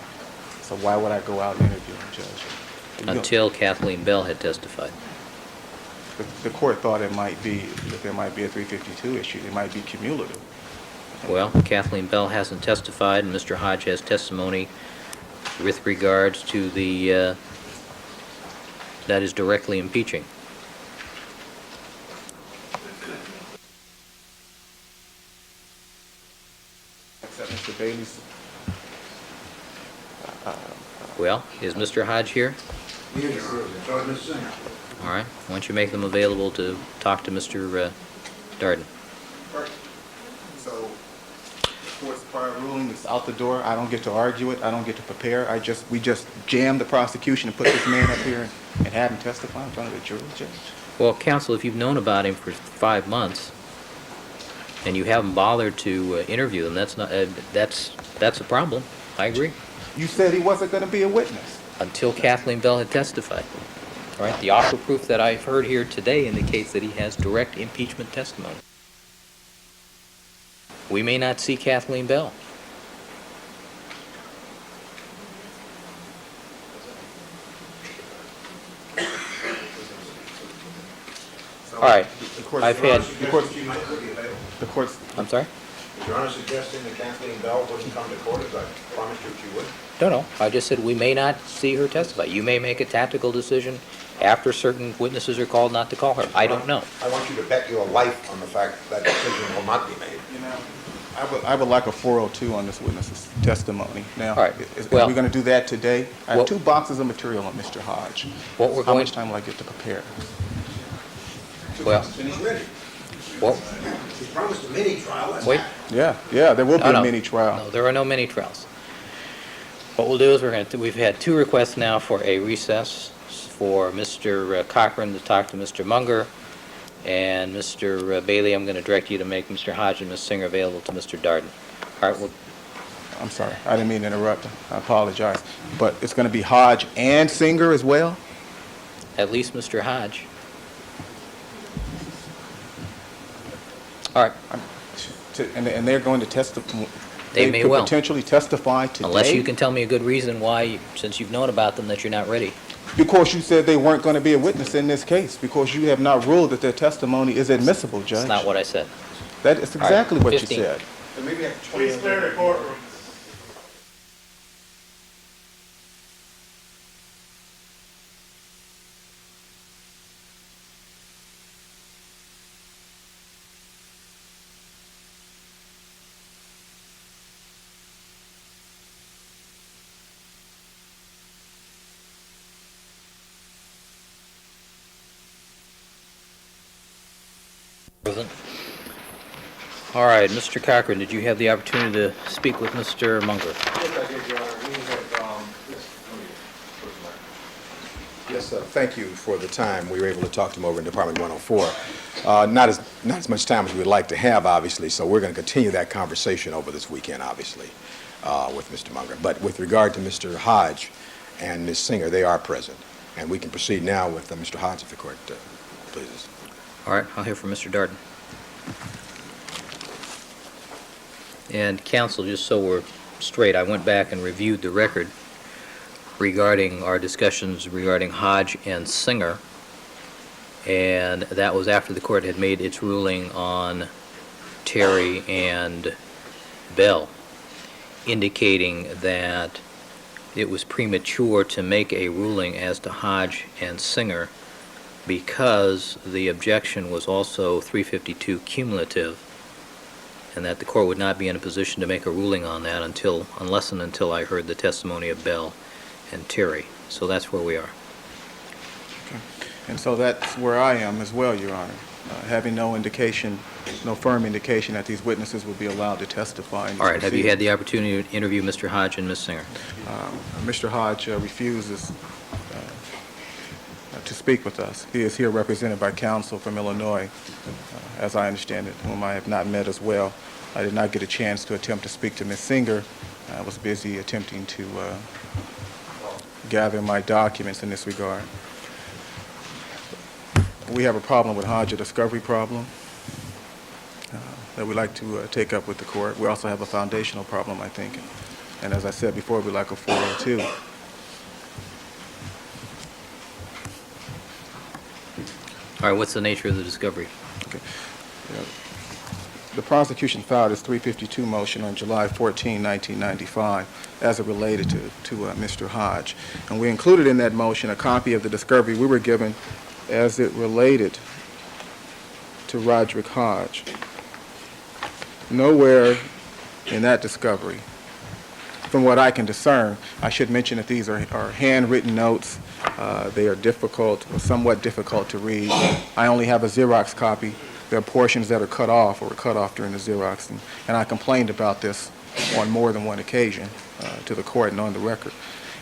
Speaker 6: So why would I go out and interview him, Judge?
Speaker 2: Until Kathleen Bell had testified.
Speaker 6: The court thought it might be, that there might be a 352 issue. It might be cumulative.
Speaker 2: Well, Kathleen Bell hasn't testified, and Mr. Hodge has testimony with regards to the, that is directly impeaching.
Speaker 6: Except Mr. Bailey's.
Speaker 2: Well, is Mr. Hodge here?
Speaker 5: Yes, so is Ms. Singer.
Speaker 2: All right. Why don't you make them available to talk to Mr. Darden?
Speaker 6: So, the court's prior ruling is out the door. I don't get to argue it. I don't get to prepare. We just jammed the prosecution and put this man up here and had him testify in front of the jury, Judge.
Speaker 2: Well, counsel, if you've known about him for 5 months and you haven't bothered to interview him, that's a problem. I agree.
Speaker 6: You said he wasn't going to be a witness.
Speaker 2: Until Kathleen Bell had testified. All right. The offer proof that I've heard here today indicates that he has direct impeachment testimony. We may not see Kathleen Bell. All right.
Speaker 6: The court's,
Speaker 2: I've had,
Speaker 5: She might not be available.
Speaker 6: the court's,
Speaker 2: I'm sorry?
Speaker 5: Is Your Honor suggesting that Kathleen Bell wouldn't come to court as I promised you she would?
Speaker 2: No. I just said we may not see her testify. You may make a tactical decision after certain witnesses are called not to call her. I don't know.
Speaker 5: I want you to bet your life on the fact that decision will not be made.
Speaker 6: you know, I would like a 402 on this witness's testimony. Now,
Speaker 2: All right.
Speaker 6: are
Speaker 2: Well-
Speaker 6: we going to do that today? I have
Speaker 2: Well-
Speaker 6: 2 boxes of material on Mr. Hodge.
Speaker 2: What we're
Speaker 6: How
Speaker 2: going-
Speaker 6: much time will I get to prepare?
Speaker 2: Well,
Speaker 5: And he's ready.
Speaker 2: well,
Speaker 5: He promised a mini trial. That's
Speaker 2: wait.
Speaker 6: Yeah, there will be a mini trial.
Speaker 2: No, there are no mini trials. What we'll do is we've had 2 requests now for a recess for Mr. Cochran to talk to Mr. Munger, and Mr. Bailey, I'm going to direct you to make Mr. Hodge and Ms. Singer available to Mr. Darden. All right, well,
Speaker 6: I'm sorry, I didn't mean to interrupt. I apologize. But it's going to be Hodge and Singer as well?
Speaker 2: at least Mr. Hodge. All right,
Speaker 6: And they're going to testify?
Speaker 2: They may
Speaker 6: could
Speaker 2: well.
Speaker 6: potentially testify today?
Speaker 2: unless you can tell me a good reason why, since you've known about them, that you're not ready.
Speaker 6: Because you said they weren't going to be a witness in this case, because you have not ruled that their testimony is admissible, Judge.
Speaker 2: That's not what I said.
Speaker 6: That is exactly what you
Speaker 2: 15.
Speaker 6: said.
Speaker 9: Please clear the courtroom.
Speaker 2: Present. All right, Mr. Cochran, did you have the opportunity to speak with Mr. Munger?
Speaker 9: Yes, I did, Your Honor. We had,
Speaker 7: Yes, thank you for the time. We were able to talk to him over in Department 104. Not as much time as we'd like to have, obviously, so we're going to continue that conversation over this weekend, obviously, with Mr. Munger. But with regard to Mr. Hodge and Ms. Singer, they are present. And we can proceed now with Mr. Hodge, if the court pleases.
Speaker 2: All right, I'll hear from Mr. Darden. And counsel, just so we're straight, I went back and reviewed the record regarding our discussions regarding Hodge and Singer, and that was after the court had made its ruling on Terry and Bell, indicating that it was premature to make a ruling as to Hodge and Singer because the objection was also 352 cumulative, and that the court would not be in a position to make a ruling on that unless and until I heard the testimony of Bell and Terry. So that's where we are.
Speaker 6: Okay. And so that's where I am as well, Your Honor, having no indication, no firm indication that these witnesses will be allowed to testify.
Speaker 2: All right, have you had the opportunity to interview Mr. Hodge and Ms. Singer?
Speaker 6: Mr. Hodge refuses to speak with us. He is here represented by counsel from Illinois, as I understand it, whom I have not met as well. I did not get a chance to attempt to speak to Ms. Singer. I was busy attempting to gather my documents in this regard. We have a problem with Hodge, a discovery problem that we'd like to take up with the court. We also have a foundational problem, I think. And as I said before, we'd like a 402.
Speaker 2: All right, what's the nature of the discovery?
Speaker 6: Okay. The prosecution filed its 352 motion on July 14, 1995, as it related to Mr. Hodge. And we included in that motion a copy of the discovery we were given as it related to Roderick Hodge. Nowhere in that discovery, from what I can discern, I should mention that these are handwritten notes. They are difficult, or somewhat difficult to read. I only have a Xerox copy. There are portions that are cut off or were cut off during the Xerox, and I complained about this on more than one occasion to the court and on the record.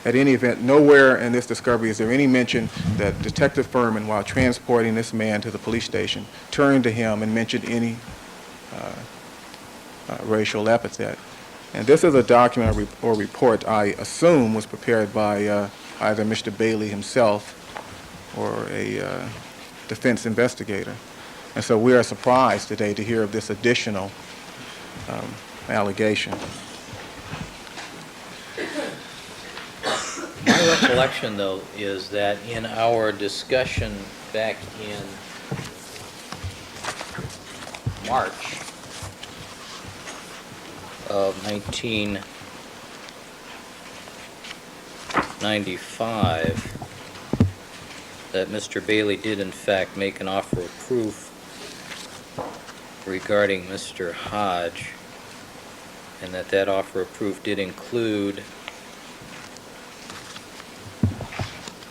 Speaker 6: At any event, nowhere in this discovery is there any mention that Detective Furman, while transporting this man to the police station, turned to him and mentioned any racial epithet. And this is a document or report I assume was prepared by either Mr. Bailey himself or a defense investigator. And so we are surprised today to hear of this additional allegation.
Speaker 2: My recollection, though, is that in our discussion back in March of 1995, that Mr. Bailey did in fact make an offer of proof regarding Mr. Hodge, and that offer of proof did include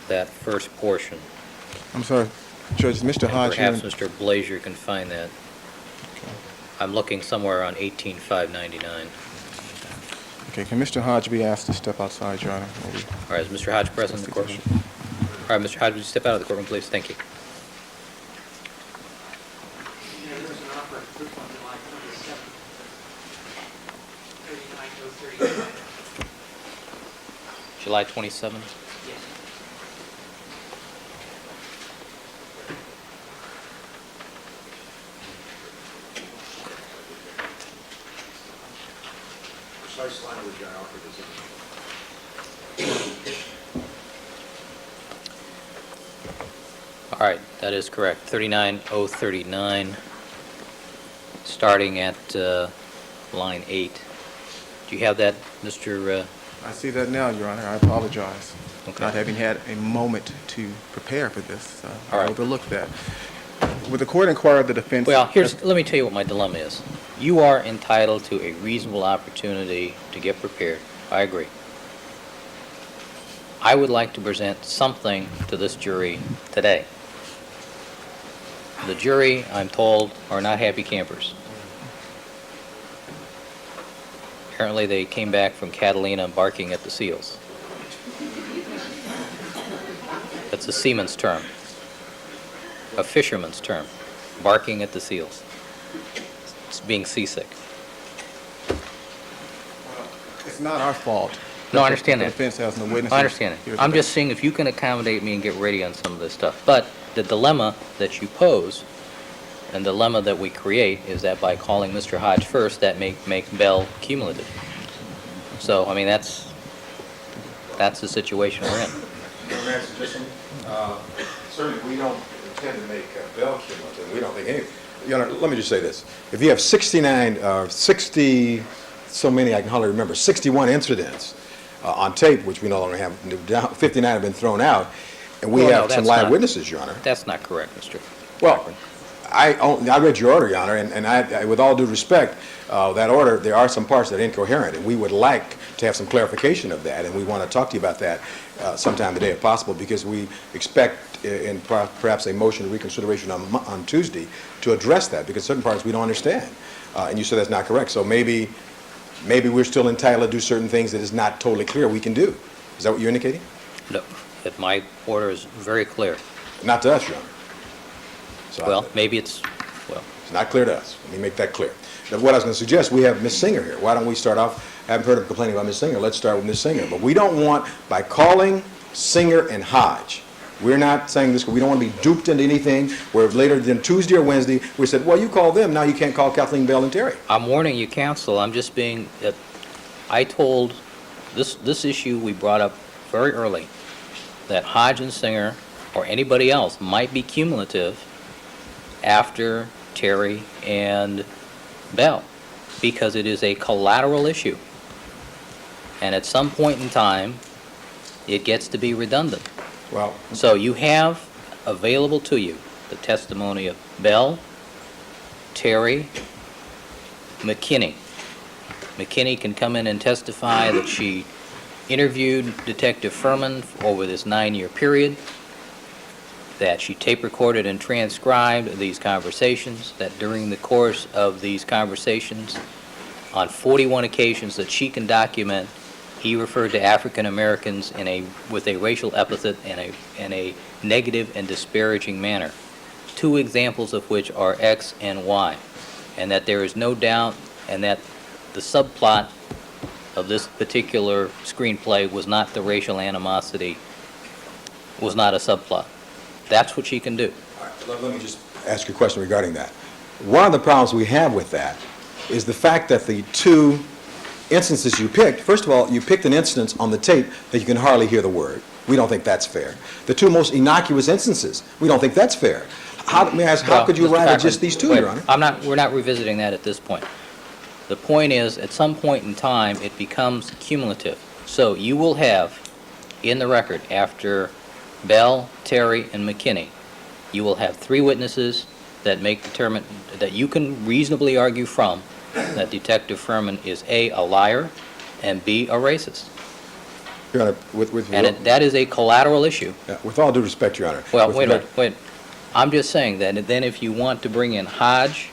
Speaker 2: that first portion.
Speaker 6: I'm sorry, Judge, Mr.
Speaker 2: And
Speaker 6: Hodge...
Speaker 2: perhaps Mr. Blazier can find that.
Speaker 6: Okay.
Speaker 2: I'm looking somewhere on 18599.
Speaker 6: Okay, can Mr. Hodge be asked to step outside, Your Honor?
Speaker 2: All right, is Mr. Hodge present in the courtroom? All right, Mr. Hodge, would you step out of the courtroom, please? Thank you. July 27th?
Speaker 5: Precise language I offered is
Speaker 2: All right, that is correct. 39039, starting at line 8. Do you have that, Mr.
Speaker 6: I see that now, Your Honor. I apologize.
Speaker 2: Okay.
Speaker 6: Not having had a moment to prepare for this.
Speaker 2: All
Speaker 6: I
Speaker 2: right.
Speaker 6: overlooked that. Would the court inquire of the defense...
Speaker 2: Well, let me tell you what my dilemma is. You are entitled to a reasonable opportunity to get prepared. I agree. I would like to present something to this jury today. The jury, I'm told, are not happy campers. Apparently they came back from Catalina barking at the seals. That's a seaman's term, a fisherman's term, barking at the seals. It's being seasick.
Speaker 6: It's not our fault.
Speaker 2: No, I understand
Speaker 6: The
Speaker 2: that.
Speaker 6: defense has no witnesses.
Speaker 2: I understand
Speaker 6: here
Speaker 2: it. I'm
Speaker 6: today.
Speaker 2: just saying if you can accommodate me and get ready on some of this stuff. But the dilemma that you pose and the dilemma that we create is that by calling Mr. Hodge first, that make Bell cumulative. So, I mean, that's the situation we're in.
Speaker 7: Certainly, we don't intend to make Bell cumulative. We don't think any, let me just say this. If you have 60, so many I can hardly remember, 61 incidents on tape, which we no longer have, 59 have been thrown out, and we
Speaker 2: Well, no,
Speaker 7: have some
Speaker 2: that's
Speaker 7: live
Speaker 2: not-
Speaker 7: witnesses, Your Honor.
Speaker 2: That's not correct, Mr.
Speaker 7: Well,
Speaker 2: Cochran.
Speaker 7: I read your order, Your Honor, and I, with all due respect, that order, there are some parts that are incoherent, and we would like to have some clarification of that, and we want to talk to you about that sometime today if possible, because we expect in perhaps a motion of reconsideration on Tuesday to address that, because certain parts we don't understand. And you said that's not correct, so maybe we're still entitled to do certain things that is not totally clear we can do. Is that what you're indicating?
Speaker 2: No, that my order is very clear.
Speaker 7: Not to us, Your Honor. So
Speaker 2: Well, maybe it's, well,
Speaker 7: it's not clear to us. Let me make that clear. Now, what I was going to suggest, we have Ms. Singer here. Why don't we start off, I haven't heard of complaining about Ms. Singer. Let's start with Ms. Singer. But we don't want, by calling Singer and Hodge, we're not saying this, we don't want to be duped into anything where later than Tuesday or Wednesday, we said, well, you call them, now you can't call Kathleen Bell and Terry.
Speaker 2: I'm warning you, counsel, I'm just being, I told, this issue we brought up very early, that Hodge and Singer, or anybody else, might be cumulative after Terry and Bell, because it is a collateral issue. And at some point in time, it gets to be redundant.
Speaker 7: Well,
Speaker 2: So you have available to you the testimony of Bell, Terry, McKinney. McKinney can come in and testify that she interviewed Detective Furman over this 9-year period, that she tape recorded and transcribed these conversations, that during the course of these conversations, on 41 occasions that she can document, he referred to African Americans with a racial epithet in a negative and disparaging manner. 2 examples of which are X and Y, and that there is no doubt, and that the subplot of this particular screenplay was not the racial animosity, was not a subplot. That's what she can do.
Speaker 7: all right, let me just ask you a question regarding that. One of the problems we have with that is the fact that the 2 instances you picked, first of all, you picked an instance on the tape that you can hardly hear the word. We don't think that's fair. The 2 most innocuous instances, we don't think that's fair. May I ask, how
Speaker 2: Well,
Speaker 7: could you
Speaker 2: Mr.
Speaker 7: arrive at
Speaker 2: Cochran,
Speaker 7: just these 2,
Speaker 2: wait,
Speaker 7: Your Honor?
Speaker 2: we're not revisiting that at this point. The point is, at some point in time, it becomes cumulative. So you will have, in the record, after Bell, Terry, and McKinney, you will have 3 witnesses that that you can reasonably argue from that Detective Furman is A, a liar, and B, a racist.
Speaker 7: Your Honor, with
Speaker 2: That is a collateral issue.
Speaker 7: with all due respect, Your Honor.
Speaker 2: Well,
Speaker 7: with
Speaker 2: wait a
Speaker 7: regard-
Speaker 2: minute, wait. I'm just saying that then if you want to bring in Hodge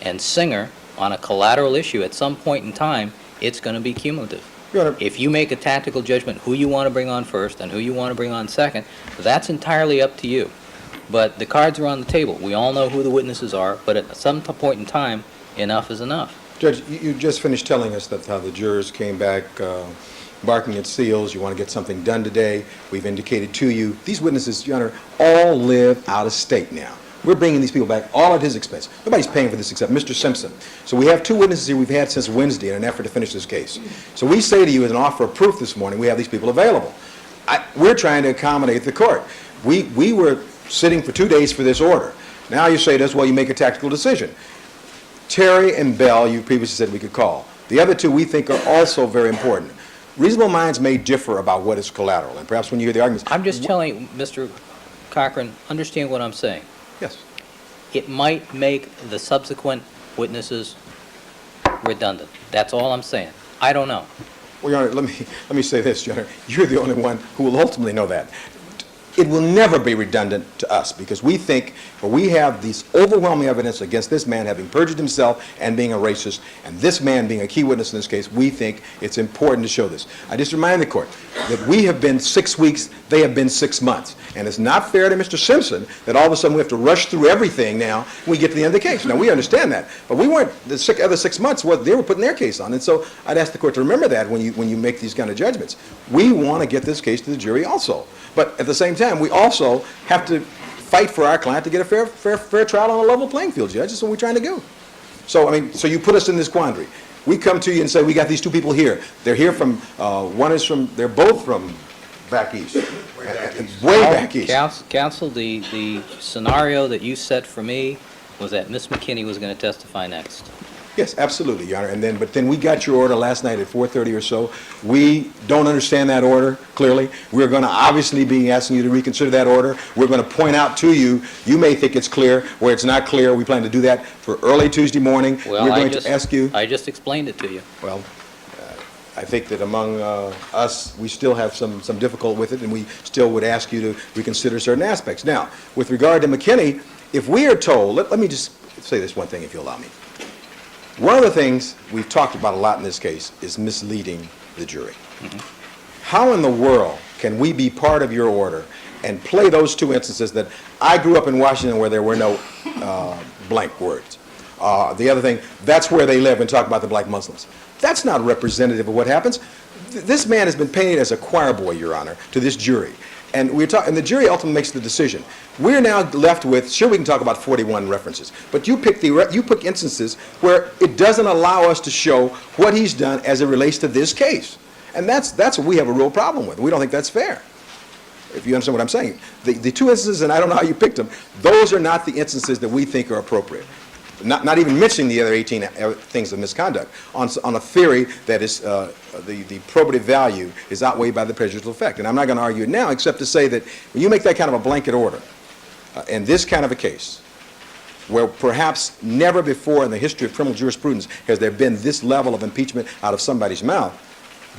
Speaker 2: and Singer on a collateral issue, at some point in time, it's going to be cumulative.
Speaker 7: Your Honor,
Speaker 2: If you make a tactical judgment who you want to bring on first and who you want to bring on second, that's entirely up to you. But the cards are on the table. We all know who the witnesses are, but at some point in time, enough is enough.
Speaker 7: Judge, you just finished telling us that how the jurors came back barking at seals. You want to get something done today. We've indicated to you, these witnesses, Your Honor, all live out of state now. We're bringing these people back all at his expense. Nobody's paying for this except Mr. Simpson. So we have 2 witnesses here we've had since Wednesday in an effort to finish this case. So we say to you as an offer of proof this morning, we have these people available. We're trying to accommodate the court. We were sitting for 2 days for this order. Now you say to us, well, you make a tactical decision. Terry and Bell, you previously said we could call. The other 2 we think are also very important. Reasonable minds may differ about what is collateral, and perhaps when you hear the arguments...
Speaker 2: I'm just telling you, Mr. Cochran, understand what I'm saying.
Speaker 7: Yes.
Speaker 2: It might make the subsequent witnesses redundant. That's all I'm saying. I don't know.
Speaker 7: Well, Your Honor, let me say this, Your Honor. You're the only one who will ultimately know that. it will never be redundant to us because we think, or we have this overwhelming evidence against this man having perjured himself and being a racist, and this man being a key witness in this case, we think it's important to show this. I just remind the court that we have been 6 weeks, they have been 6 months. And it's not fair to Mr. Simpson that all of a sudden we have to rush through everything now when we get to the end of the case. Now, we understand that, but we weren't, the other 6 months, they were putting their case on. And so I'd ask the court to remember that when you make these kind of judgments. We want to get this case to the jury also. But at the same time, we also have to fight for our client to get a fair trial on a level playing field, Judge. That's what we're trying to do. So, I mean, so you put us in this quandary. We come to you and say, we got these two people here. They're here from, they're both from back east. Way back east.
Speaker 2: Counsel, the scenario that you set for me was that Ms. McKinney was going to testify next.
Speaker 7: Yes, absolutely, Your Honor. But then we got your order last night at 4:30 or so. We don't understand that order, clearly. We're going to obviously be asking you to reconsider that order. We're going to point out to you, you may think it's clear, where it's not clear. We plan to do that for early Tuesday morning.
Speaker 2: Well,
Speaker 7: we're going to ask you.
Speaker 2: I just explained it to you.
Speaker 7: Well, I think that among us, we still have some difficulty with it, and we still would ask you to reconsider certain aspects. Now, with regard to McKinney, if we are told, let me just say this one thing, if you allow me. One of the things we've talked about a lot in this case is misleading the jury. How in the world can we be part of your order and play those two instances that I grew up in Washington where there were no blank words? The other thing, that's where they live and talk about the black Muslims. That's not representative of what happens. This man has been painted as a choir boy, Your Honor, to this jury. And and the jury ultimately makes the decision. We're now left with, sure, we can talk about 41 references, but you pick instances where it doesn't allow us to show what he's done as it relates to this case. And that's what we have a real problem with. We don't think that's fair, if you understand what I'm saying. The two instances, and I don't know how you picked them, those are not the instances that we think are appropriate. Not even mentioning the other 18 things of misconduct on a theory that is the probative value is outweighed by the prejudicial effect. And I'm not going to argue it now except to say that when you make that kind of a blanket order in this kind of a case, where perhaps never before in the history of criminal jurisprudence has there been this level of impeachment out of somebody's mouth,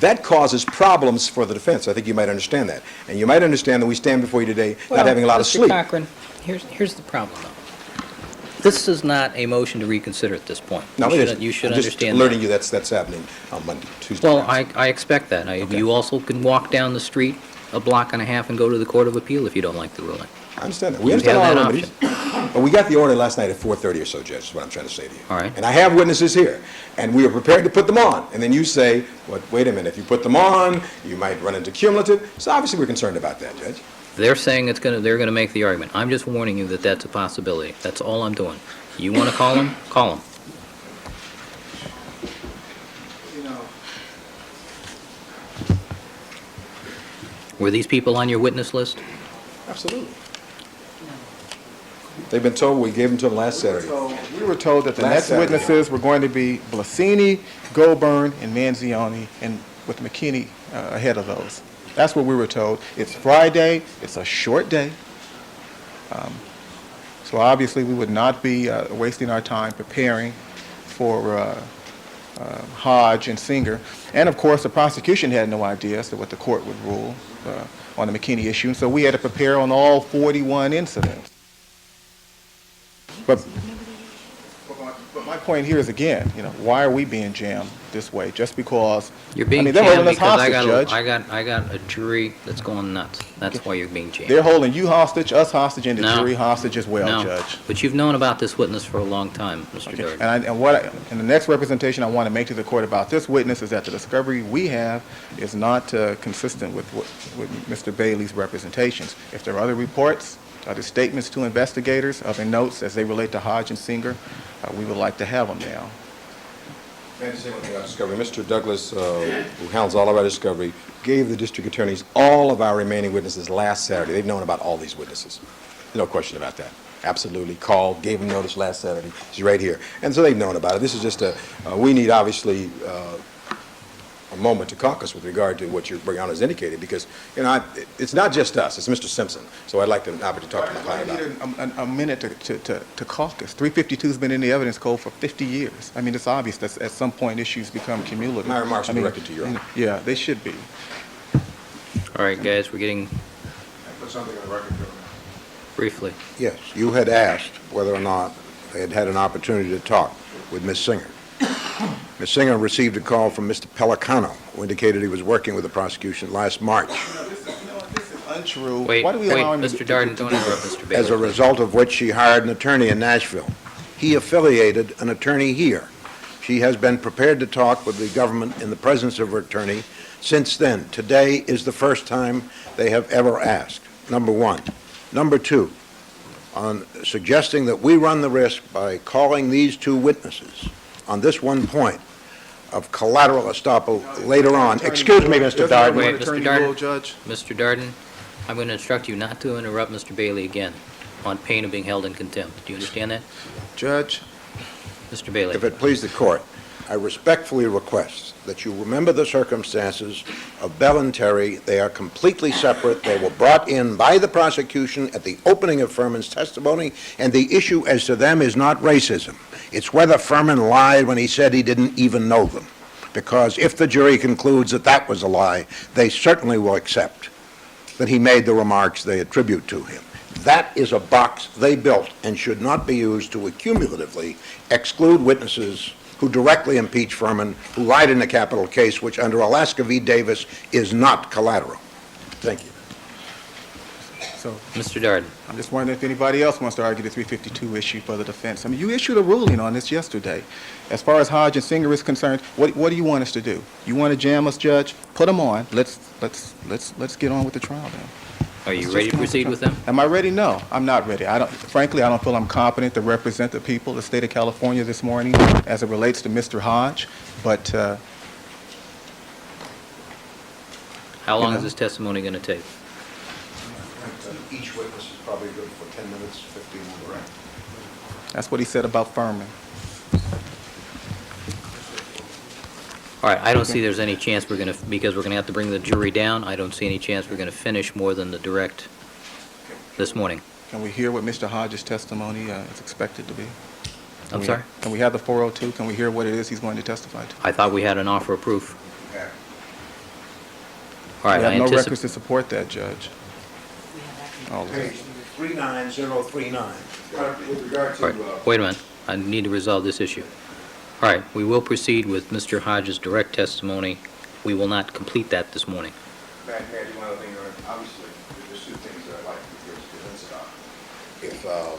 Speaker 7: that causes problems for the defense. I think you might understand that. And you might understand that we stand before you today not having a lot of sleep.
Speaker 2: Mr. Cochran, here's the problem, though. This is not a motion to reconsider at this point.
Speaker 7: No,
Speaker 2: You should
Speaker 7: I'm
Speaker 2: understand
Speaker 7: just
Speaker 2: that.
Speaker 7: alerting you that's happening on Monday, Tuesday.
Speaker 2: Well,
Speaker 7: perhaps.
Speaker 2: I expect that.
Speaker 7: Okay.
Speaker 2: You also can walk down the street a block and a half and go to the Court of Appeal if you don't like the ruling.
Speaker 7: I understand that. We
Speaker 2: You
Speaker 7: understand
Speaker 2: have
Speaker 7: all our
Speaker 2: that
Speaker 7: remedies. But we got the order last night at 4:30 or so, Judge, is what I'm trying to say to you.
Speaker 2: All right.
Speaker 7: And I have witnesses here, and we are prepared to put them on. And then you say, well, wait a minute, if you put them on, you might run into cumulative. So obviously we're concerned about that, Judge.
Speaker 2: They're saying they're going to make the argument. I'm just warning you that that's a possibility. That's all I'm doing. You want to call them? Call them. Were these people on your witness list?
Speaker 7: Absolutely. They've been told, we gave them to them last Saturday.
Speaker 6: We were told that the
Speaker 7: Last
Speaker 6: next
Speaker 7: Saturday.
Speaker 6: witnesses were going to be Blasini, Goldburn, and Manzioni, and with McKinney ahead of those. That's what we were told. It's Friday. It's a short day. So obviously we would not be wasting our time preparing for Hodge and Singer. And of course, the prosecution had no idea as to what the court would rule on the McKinney issue, so we had to prepare on all 41 incidents. But my point here is, again, why are we being jammed this way? Just because
Speaker 2: You're being
Speaker 6: they're holding
Speaker 2: jammed
Speaker 6: us
Speaker 2: because
Speaker 6: hostage, Judge.
Speaker 2: I got a jury that's going nuts. That's why you're being jammed.
Speaker 6: They're holding you hostage, us hostage, and the
Speaker 2: No.
Speaker 6: jury hostage as well,
Speaker 2: No,
Speaker 6: Judge.
Speaker 2: but you've known about this witness for a long time, Mr.
Speaker 6: Okay.
Speaker 2: Durd.
Speaker 6: And the next representation I want to make to the court about this witness is that the discovery we have is not consistent with Mr. Bailey's representations. If there are other reports, other statements to investigators, other notes as they relate to Hodge and Singer, we would like to have them now.
Speaker 7: May I just say one thing about discovery? Mr. Douglas, who handles all of our discovery, gave the district attorneys all of our remaining witnesses last Saturday. They've known about all these witnesses. No question about that. Absolutely. Called, gave them notice last Saturday. She's right here. And so they've known about it. This is just we need obviously a moment to caucus with regard to what your Honor's indicated, because, it's not just us, it's Mr. Simpson. So I'd like to talk to my client about it.
Speaker 6: A minute to caucus. 352's been in the evidence code for 50 years. I mean, it's obvious that at some point issues become cumulative.
Speaker 7: My remarks are directed to Your Honor.
Speaker 6: Yeah, they should be.
Speaker 2: All right, guys, we're getting
Speaker 7: put something on the record, Joe.
Speaker 2: Briefly.
Speaker 5: Yes, you had asked whether or not they had had an opportunity to talk with Ms. Singer. Ms. Singer received a call from Mr. Pelicano, who indicated he was working with the prosecution last March,
Speaker 6: This is untrue.
Speaker 2: Wait,
Speaker 6: Why do we allow him
Speaker 2: Mr. Darden, don't interrupt Mr. Bailey.
Speaker 5: as a result of which she hired an attorney in Nashville. He affiliated an attorney here. She has been prepared to talk with the government in the presence of her attorney since then. Today is the first time they have ever asked, number one. Number two, on suggesting that we run the risk by calling these two witnesses on this one point of collateral estoppel later on. Excuse me, Mr. Darden.
Speaker 2: Wait, Mr.
Speaker 6: Attorney
Speaker 2: Darden.
Speaker 6: rule, Judge.
Speaker 2: Mr. Darden, I'm going to instruct you not to interrupt Mr. Bailey again on pain of being held in contempt. Do you understand that?
Speaker 6: Judge,
Speaker 2: Mr. Bailey.
Speaker 5: If it please the court, I respectfully request that you remember the circumstances of Bell and Terry. They are completely separate. They were brought in by the prosecution at the opening of Furman's testimony, and the issue as to them is not racism. It's whether Furman lied when he said he didn't even know them. Because if the jury concludes that that was a lie, they certainly will accept that he made the remarks they attribute to him. That is a box they built and should not be used to accumulatively exclude witnesses who directly impeach Furman, who lied in the capital case, which under Alaska v. Davis is not collateral. Thank you.
Speaker 6: so
Speaker 2: Mr. Darden.
Speaker 6: I'm just wondering if anybody else wants to argue the 352 issue for the defense. I mean, you issued a ruling on this yesterday. As far as Hodge and Singer is concerned, what do you want us to do? You want to jam us, Judge? Put them on. Let's get on with the trial then.
Speaker 2: Are you ready to proceed with them?
Speaker 6: Am I ready? No, I'm not ready. Frankly, I don't feel I'm competent to represent the people of the state of California this morning as it relates to Mr. Hodge, but
Speaker 2: How long is this testimony going to take?
Speaker 5: Each witness is probably good for 10 minutes, 15 on the record.
Speaker 6: that's what he said about Furman.
Speaker 2: All right, I don't see there's any chance we're going to, because we're going to have to bring the jury down, I don't see any chance we're going to finish more than the direct this morning.
Speaker 6: Can we hear what Mr. Hodge's testimony is expected to be?
Speaker 2: I'm sorry?
Speaker 6: Can we have the 402? Can we hear what it is he's going to testify to?
Speaker 2: I thought we had an offer of proof. All right,
Speaker 6: We
Speaker 2: I
Speaker 6: have no
Speaker 2: anticipate.
Speaker 6: records to support that, Judge. All of it.
Speaker 5: Page 39039.
Speaker 7: With regard
Speaker 2: All right, wait a minute. I need to resolve this issue. All right, we will proceed with Mr. Hodge's direct testimony. We will not complete that this morning.
Speaker 7: May I do one other thing, Your Honor? Obviously, there's two things that I'd like to hear about.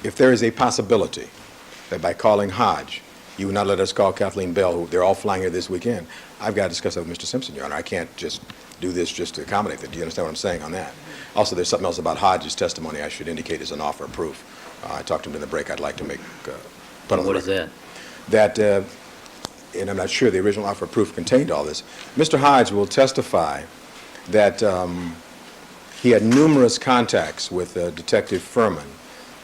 Speaker 7: If there is a possibility that by calling Hodge, you would not let us call Kathleen Bell, who they're all flying here this weekend, I've got to discuss that with Mr. Simpson, Your Honor. I can't just do this just to accommodate that. Do you understand what I'm saying on that? Also, there's something else about Hodge's testimony I should indicate as an offer of proof. I talked to him in the break. I'd like to make put on the
Speaker 2: What is
Speaker 7: record.
Speaker 2: that?
Speaker 7: That, and I'm not sure the original offer of proof contained all this, Mr. Hodge will testify that he had numerous contacts with Detective Furman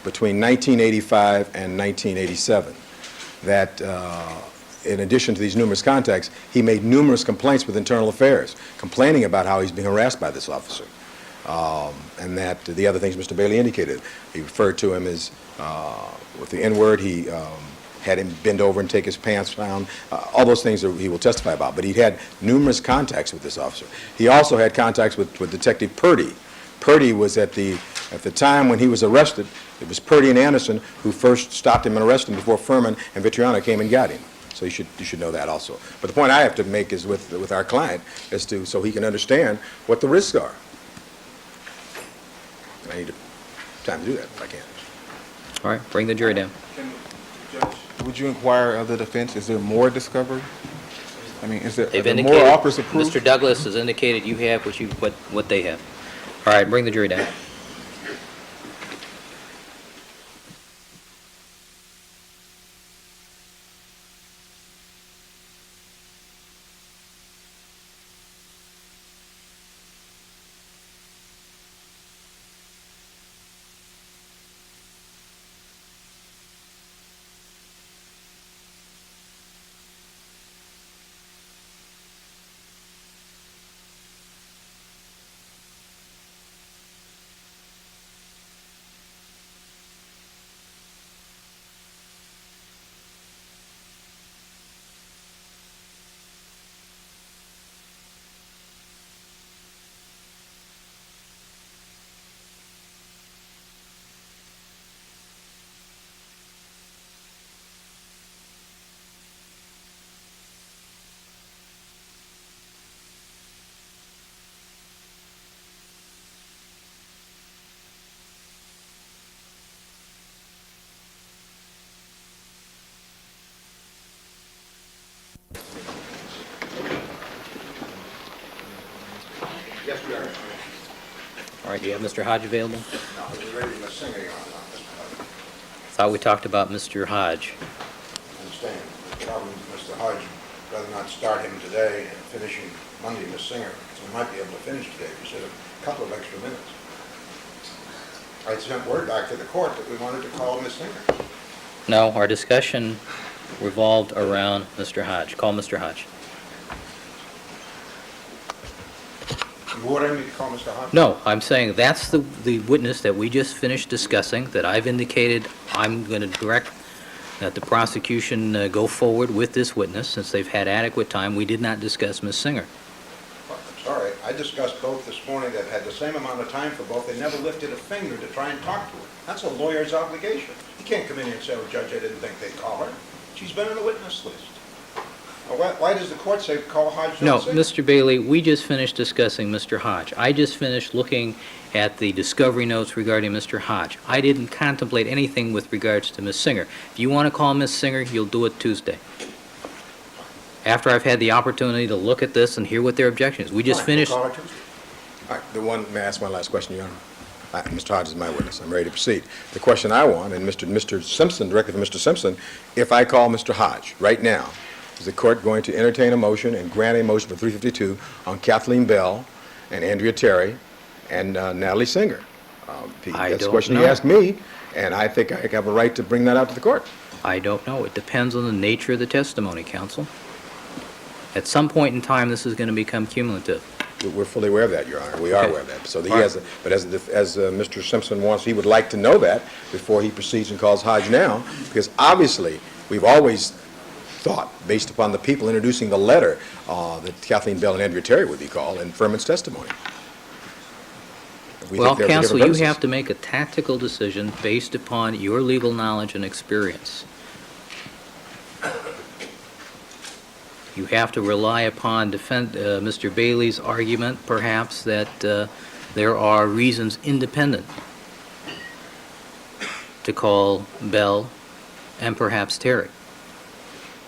Speaker 7: between 1985 and 1987. That in addition to these numerous contacts, he made numerous complaints with Internal Affairs, complaining about how he's being harassed by this officer. And that the other things Mr. Bailey indicated, he referred to him as, with the N-word, he had him bend over and take his pants down, all those things that he will testify about. But he'd had numerous contacts with this officer. He also had contacts with Detective Purdy. Purdy was at the time when he was arrested, it was Purdy and Anderson who first stopped him and arrested him before Furman and Vitriano came and got him. So you should know that also. But the point I have to make is with our client is to, so he can understand what the risks are. And I need time to do that if I can.
Speaker 2: All right, bring the jury down.
Speaker 6: Judge, would you inquire of the defense, is there more discovery? I mean, are
Speaker 2: They've
Speaker 6: there more
Speaker 2: indicated,
Speaker 6: offers of proof?
Speaker 2: Mr. Douglas has indicated you have what they have. All right, bring the jury down. Do you have Mr. Hodge available?
Speaker 5: No, we're ready to sing it on this.
Speaker 2: Thought we talked about Mr. Hodge.
Speaker 5: I understand. The problem is Mr. Hodge, rather not start him today and finishing Monday, Miss Singer, so we might be able to finish today if we said a couple of extra minutes. I sent word back to the court that we wanted to call Miss Singer.
Speaker 2: No, our discussion revolved around Mr. Hodge. Call Mr. Hodge.
Speaker 5: You ordering me to call Mr. Hodge?
Speaker 2: No, I'm saying that's the witness that we just finished discussing, that I've indicated I'm going to direct that the prosecution go forward with this witness since they've had adequate time. We did not discuss Ms. Singer.
Speaker 5: I'm sorry. I discussed both this morning. They've had the same amount of time for both. They never lifted a finger to try and talk to her. That's a lawyer's obligation. He can't come in here and say, oh, Judge, I didn't think they'd call her. She's been on the witness list. Now, why does the court say call Hodge?
Speaker 2: No,
Speaker 5: Don't say-
Speaker 2: Mr. Bailey, we just finished discussing Mr. Hodge. I just finished looking at the discovery notes regarding Mr. Hodge. I didn't contemplate anything with regards to Ms. Singer. If you want to call Ms. Singer, you'll do it Tuesday, after I've had the opportunity to look at this and hear what their objection is. We just
Speaker 5: Fine,
Speaker 2: finished.
Speaker 5: we'll call her Tuesday.
Speaker 7: All right, may I ask one last question, Your Honor? Mr. Hodge is my witness. I'm ready to proceed. The question I want, and Mr. Simpson, directly from Mr. Simpson, if I call Mr. Hodge right now, is the court going to entertain a motion and grant a motion for 352 on Kathleen Bell and Andrea Terry and Natalie Singer? That's the question he asked me, and I think I have a right to bring that out to the court.
Speaker 2: I don't know. It depends on the nature of the testimony, counsel. At some point in time, this is going to become cumulative.
Speaker 7: We're fully aware of that, Your Honor. We are aware of that. So he has, but as Mr. Simpson wants, he would like to know that before he proceeds and calls Hodge now, because obviously we've always thought, based upon the people introducing the letter, that Kathleen Bell and Andrea Terry would be called in Furman's testimony.
Speaker 2: Well, counsel, you have to make a tactical decision based upon your legal knowledge and experience. You have to rely upon Mr. Bailey's argument, perhaps, that there are reasons independent to call Bell and perhaps Terry.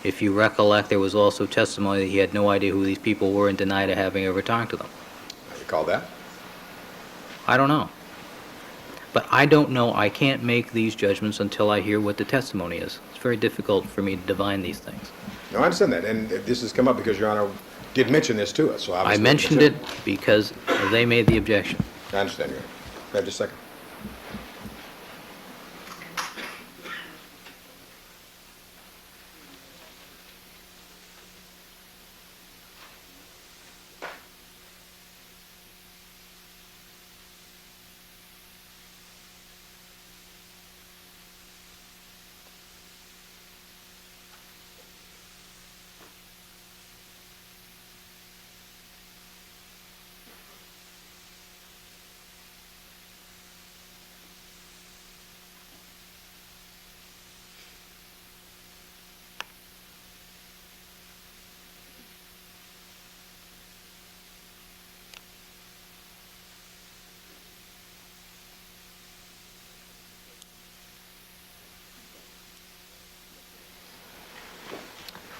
Speaker 2: If you recollect, there was also testimony that he had no idea who these people were and denied having ever talked to them.
Speaker 7: I recall that.
Speaker 2: I don't know. But I don't know. I can't make these judgments until I hear what the testimony is. It's very difficult for me to divine these things.
Speaker 7: No, I understand that, and this has come up because Your Honor did mention this to us, so
Speaker 2: I
Speaker 7: obviously...
Speaker 2: mentioned it because they made the objection.
Speaker 7: I understand, Your Honor. May I have just a second?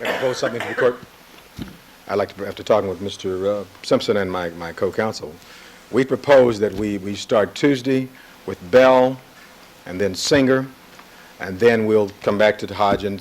Speaker 7: May I propose something to the court? I'd like to, after talking with Mr. Simpson and my co-counsel, we propose that we start Tuesday with Bell and then Singer, and then we'll come back to Hodge and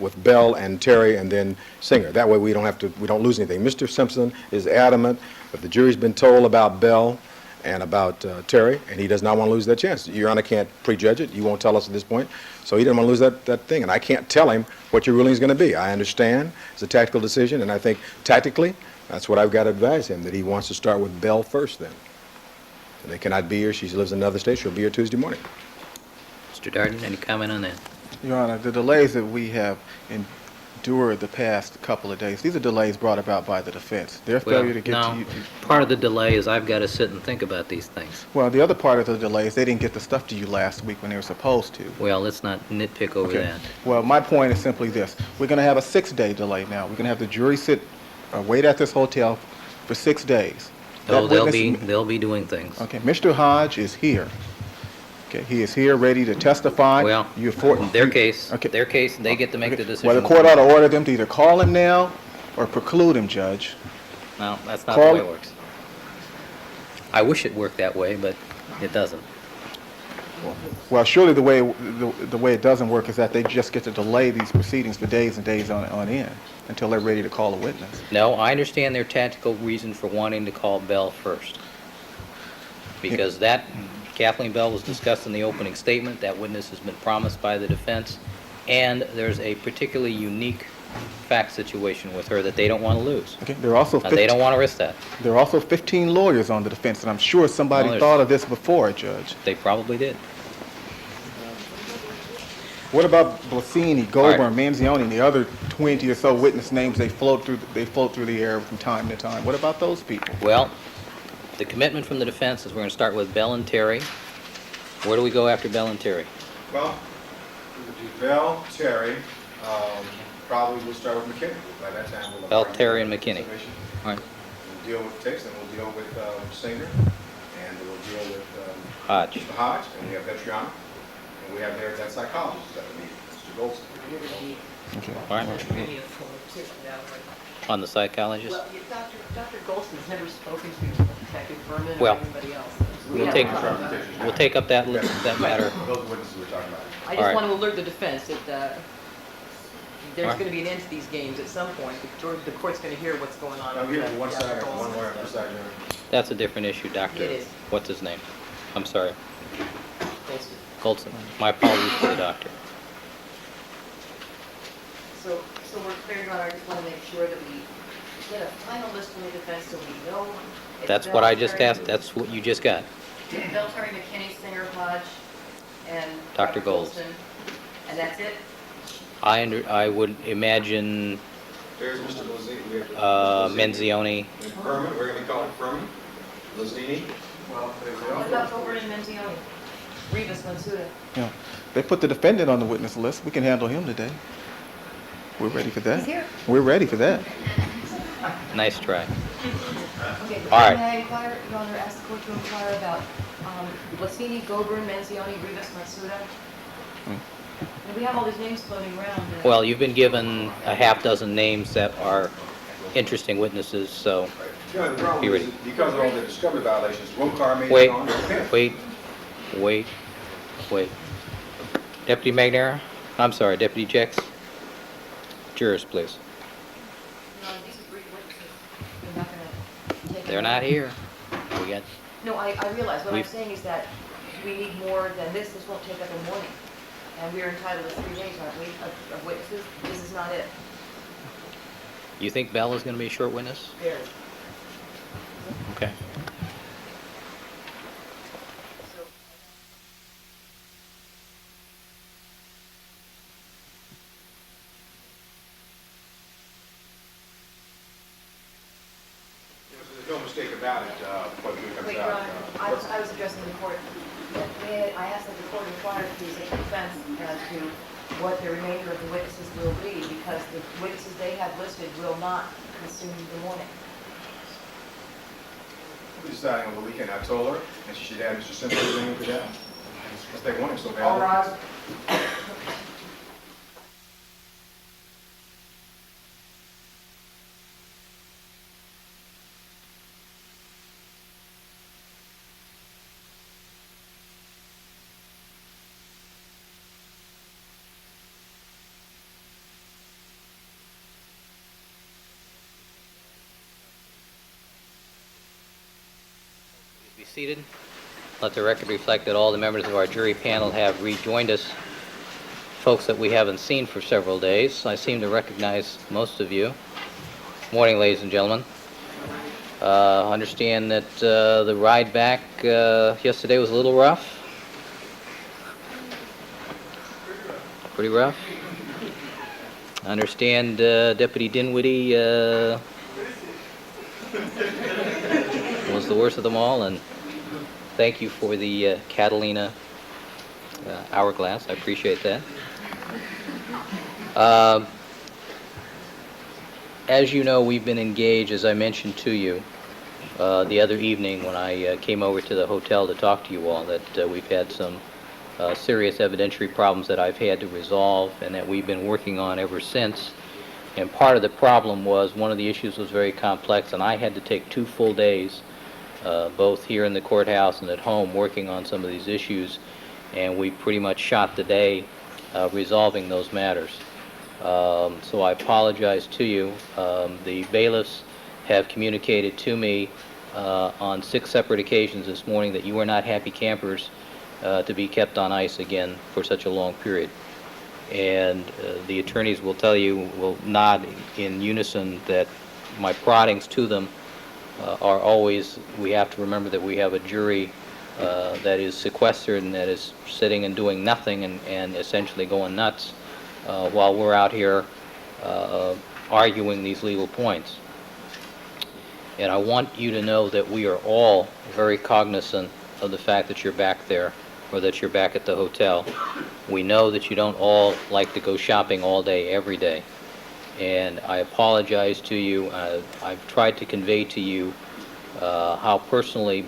Speaker 7: with Bell and Terry and then Singer. That way we don't lose anything. Mr. Simpson is adamant that the jury's been told about Bell and about Terry, and he does not want to lose that chance. Your Honor can't prejudge it. You won't tell us at this point. So he didn't want to lose that thing, and I can't tell him what your ruling is going to be. I understand it's a tactical decision, and I think tactically that's what I've got to advise him, that he wants to start with Bell first then. And they cannot be here. She lives in another state. She'll be here Tuesday morning.
Speaker 2: Mr. Darden, any comment on that?
Speaker 6: Your Honor, the delays that we have endured the past couple of days, these are delays brought about by the defense. Their failure to get to you.
Speaker 2: Part of the delay is I've got to sit and think about these things.
Speaker 6: Well, the other part of the delay is they didn't get the stuff to you last week when they were supposed to.
Speaker 2: Well, let's not nitpick over that.
Speaker 6: Well, my point is simply this. We're going to have a 6-day delay now. We're going to have the jury wait at this hotel for 6 days.
Speaker 2: Oh,
Speaker 6: That
Speaker 2: they'll be doing things.
Speaker 6: Okay, Mr. Hodge is here. Okay, he is here ready to testify.
Speaker 2: Well, their case, they get to make the decision.
Speaker 6: Well, the court ought to order them to either call him now or preclude him, Judge.
Speaker 2: No, that's not the way it works. I wish it worked that way, but it doesn't.
Speaker 6: Well, surely the way it doesn't work is that they just get to delay these proceedings for days and days on end until they're ready to call a witness.
Speaker 2: No, I understand their tactical reason for wanting to call Bell first. Because that, Kathleen Bell was discussed in the opening statement, that witness has been promised by the defense, and there's a particularly unique fact situation with her that they don't want to lose.
Speaker 6: Okay. There are also
Speaker 2: And they don't want to risk that.
Speaker 6: There are also 15 lawyers on the defense, and I'm sure somebody
Speaker 2: Well,
Speaker 6: thought of this before, Judge.
Speaker 2: They probably did.
Speaker 6: What about Blasini, Goldman,
Speaker 2: All right.
Speaker 6: Manzioni, and the other 20 or so witness names they float through the air from time to time? What about those people?
Speaker 2: Well, the commitment from the defense is we're going to start with Bell and Terry. Where do we go after Bell and Terry?
Speaker 7: Well, we would do Bell, Terry, probably we'll start with McKinney. By that time, we'll have
Speaker 2: Bell,
Speaker 7: primary
Speaker 2: Terry, and McKinney.
Speaker 7: observation.
Speaker 2: All right.
Speaker 7: We'll deal with Ticks, and we'll deal with Singer, and we'll deal with
Speaker 2: Hodge.
Speaker 7: Mr. Hodge, and we have Vetriano, and we have there that psychologist that we need, Mr. Goldston.
Speaker 6: Okay.
Speaker 2: All right. On the psychologist?
Speaker 3: Well, Dr. Goldston's never spoken to Detective Berman or
Speaker 2: Well,
Speaker 3: anybody else.
Speaker 2: We'll take up that matter.
Speaker 7: Those witnesses we're talking about.
Speaker 3: I
Speaker 2: All
Speaker 3: just
Speaker 2: right.
Speaker 3: want to alert the defense that there's
Speaker 2: All right.
Speaker 3: going to be an end to these games at some point. The court's going to hear what's going on.
Speaker 7: I'm
Speaker 3: with
Speaker 7: here for one
Speaker 3: Dr.
Speaker 7: side,
Speaker 3: Goldston.
Speaker 7: one lawyer on the side,
Speaker 2: That's a different issue, Doctor.
Speaker 3: It is.
Speaker 2: What's his name? I'm sorry.
Speaker 3: Goldston.
Speaker 2: Goldson. My apologies to the doctor.
Speaker 3: So we're clear, Your Honor, I just want to make sure that we get a final list from the defense so we know. if
Speaker 2: That's
Speaker 3: Bell,
Speaker 2: what I just
Speaker 3: Terry-
Speaker 2: asked. That's what you just got.
Speaker 3: Bell, Terry, McKinney, Singer, Hodge, and
Speaker 2: Dr. Golds.
Speaker 3: Goldston. And that's it?
Speaker 2: I would imagine
Speaker 7: There's Mr. Lazini. We have
Speaker 2: Menzioni.
Speaker 7: Furman, we're going to call it Furman. Lazini. Well,
Speaker 3: What about Goldberg and Menzioni? Rivas, Matsuda.
Speaker 6: Yeah. They put the defendant on the witness list. We can handle him today. We're ready for that.
Speaker 3: He's here.
Speaker 6: We're ready for that.
Speaker 2: Nice try.
Speaker 3: Okay,
Speaker 2: All right.
Speaker 3: may I inquire, Your Honor, ask the court to inquire about Blasini, Goldberg, Menzioni, Rivas, Matsuda? And we have all these names floating around.
Speaker 2: Well, you've been given a half dozen names that are interesting witnesses, so
Speaker 7: Yeah, the problem
Speaker 2: Be
Speaker 7: is,
Speaker 2: ready.
Speaker 7: because of all the discovery violations, one car made
Speaker 2: wait,
Speaker 7: it on.
Speaker 2: wait. Deputy McNair? I'm sorry, Deputy Jex? Jurors, please.
Speaker 3: No, these are brief witnesses. They're not going to take...
Speaker 2: They're not here. We got,
Speaker 3: No, I realize. What I'm
Speaker 2: We've-
Speaker 3: saying is that we need more than this. This won't take up a morning. And we're entitled to 3 days, aren't we, of witnesses? This is not it.
Speaker 2: you think Bell is going to be a short witness?
Speaker 3: Very.
Speaker 2: Okay.
Speaker 3: So...
Speaker 7: There's no mistake about it, what comes
Speaker 3: Wait, Your
Speaker 7: out.
Speaker 3: Honor, I was addressing the court. I asked that the court inquire please of the defense as to what the remainder of the witnesses will be, because the witnesses they have listed will not consume the morning.
Speaker 7: We're deciding on the weekend. I told her, and she should add Mr. Simpson's name to that. Because they want him so
Speaker 3: All
Speaker 7: badly.
Speaker 3: rise.
Speaker 2: Be seated. Let the record reflect that all the members of our jury panel have rejoined us, folks that we haven't seen for several days. I seem to recognize most of you. Morning, ladies and gentlemen. Understand that the ride back yesterday was a little rough. Pretty rough. I understand Deputy Dinwiddie was the worst of them all, and thank you for the Catalina hourglass. I appreciate that. As you know, we've been engaged, as I mentioned to you the other evening when I came over to the hotel to talk to you all, that we've had some serious evidentiary problems that I've had to resolve and that we've been working on ever since. And part of the problem was one of the issues was very complex, and I had to take 2 full days both here in the courthouse and at home, working on some of these issues, and we pretty much shot the day resolving those matters. So I apologize to you. The bailiffs have communicated to me on 6 separate occasions this morning that you are not happy campers to be kept on ice again for such a long period. And the attorneys will tell you, will nod in unison, that my proddings to them are always, we have to remember that we have a jury that is sequestered and that is sitting and doing nothing and essentially going nuts while we're out here arguing these legal points. And I want you to know that we are all very cognizant of the fact that you're back there, or that you're back at the hotel. We know that you don't all like to go shopping all day, every day. And I apologize to you. I've tried to convey to you how personally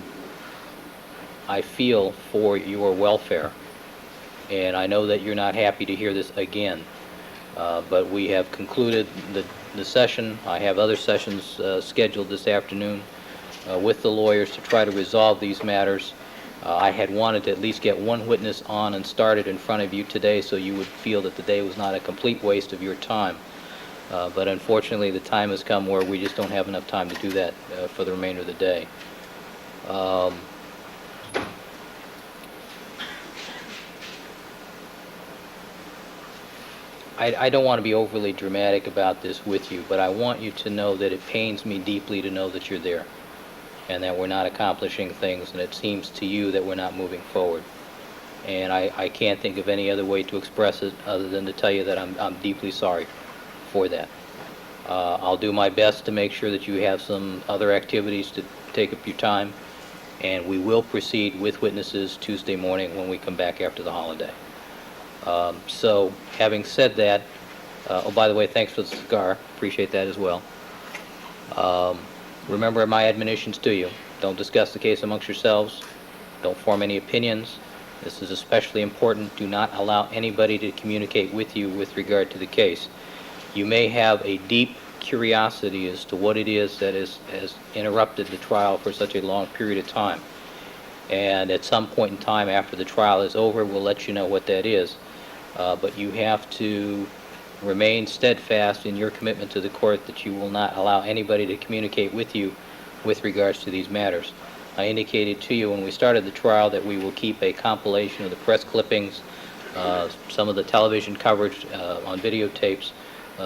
Speaker 2: I feel for your welfare. And I know that you're not happy to hear this again. But we have concluded the session. I have other sessions scheduled this afternoon with the lawyers to try to resolve these matters. I had wanted to at least get one witness on and started in front of you today so you would feel that the day was not a complete waste of your time. But unfortunately, the time has come where we just don't have enough time to do that for the remainder of the day. I don't want to be overly dramatic about this with you, but I want you to know that it pains me deeply to know that you're there and that we're not accomplishing things, and it seems to you that we're not moving forward. And I can't think of any other way to express it other than to tell you that I'm deeply sorry for that. I'll do my best to make sure that you have some other activities to take up your time, and we will proceed with witnesses Tuesday morning when we come back after the holiday. So, having said that, oh, by the way, thanks for the cigar. Appreciate that as well. Remember my admonitions to you. Don't discuss the case amongst yourselves. Don't form any opinions. This is especially important. Do not allow anybody to communicate with you with regard to the case. You may have a deep curiosity as to what it is that has interrupted the trial for such a long period of time. And at some point in time after the trial is over, we'll let you know what that is. But you have to remain steadfast in your commitment to the court that you will not allow anybody to communicate with you with regards to these matters. I indicated to you when we started the trial that we will keep a compilation of the press clippings, some of the television coverage on videotapes,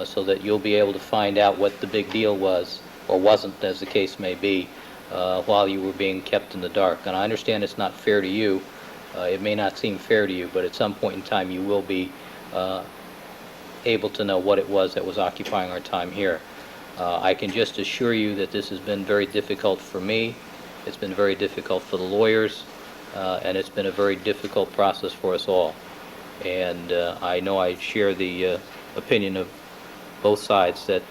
Speaker 2: so that you'll be able to find out what the big deal was, or wasn't, as the case may be, while you were being kept in the dark. And I understand it's not fair to you. It may not seem fair to you, but at some point in time you will be able to know what it was that was occupying our time here. I can just assure you that this has been very difficult for me. It's been very difficult for the lawyers, and it's been a very difficult process for us all. And I know I share the opinion of both sides that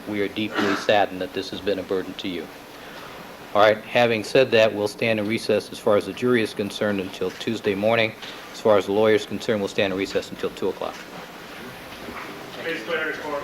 Speaker 2: we are deeply saddened that this has been a burden to you. All right, having said that, we'll stand in recess as far as the jury is concerned until Tuesday morning. As far as the lawyer is concerned, we'll stand in recess until 2 o'clock.
Speaker 9: Please clear the court.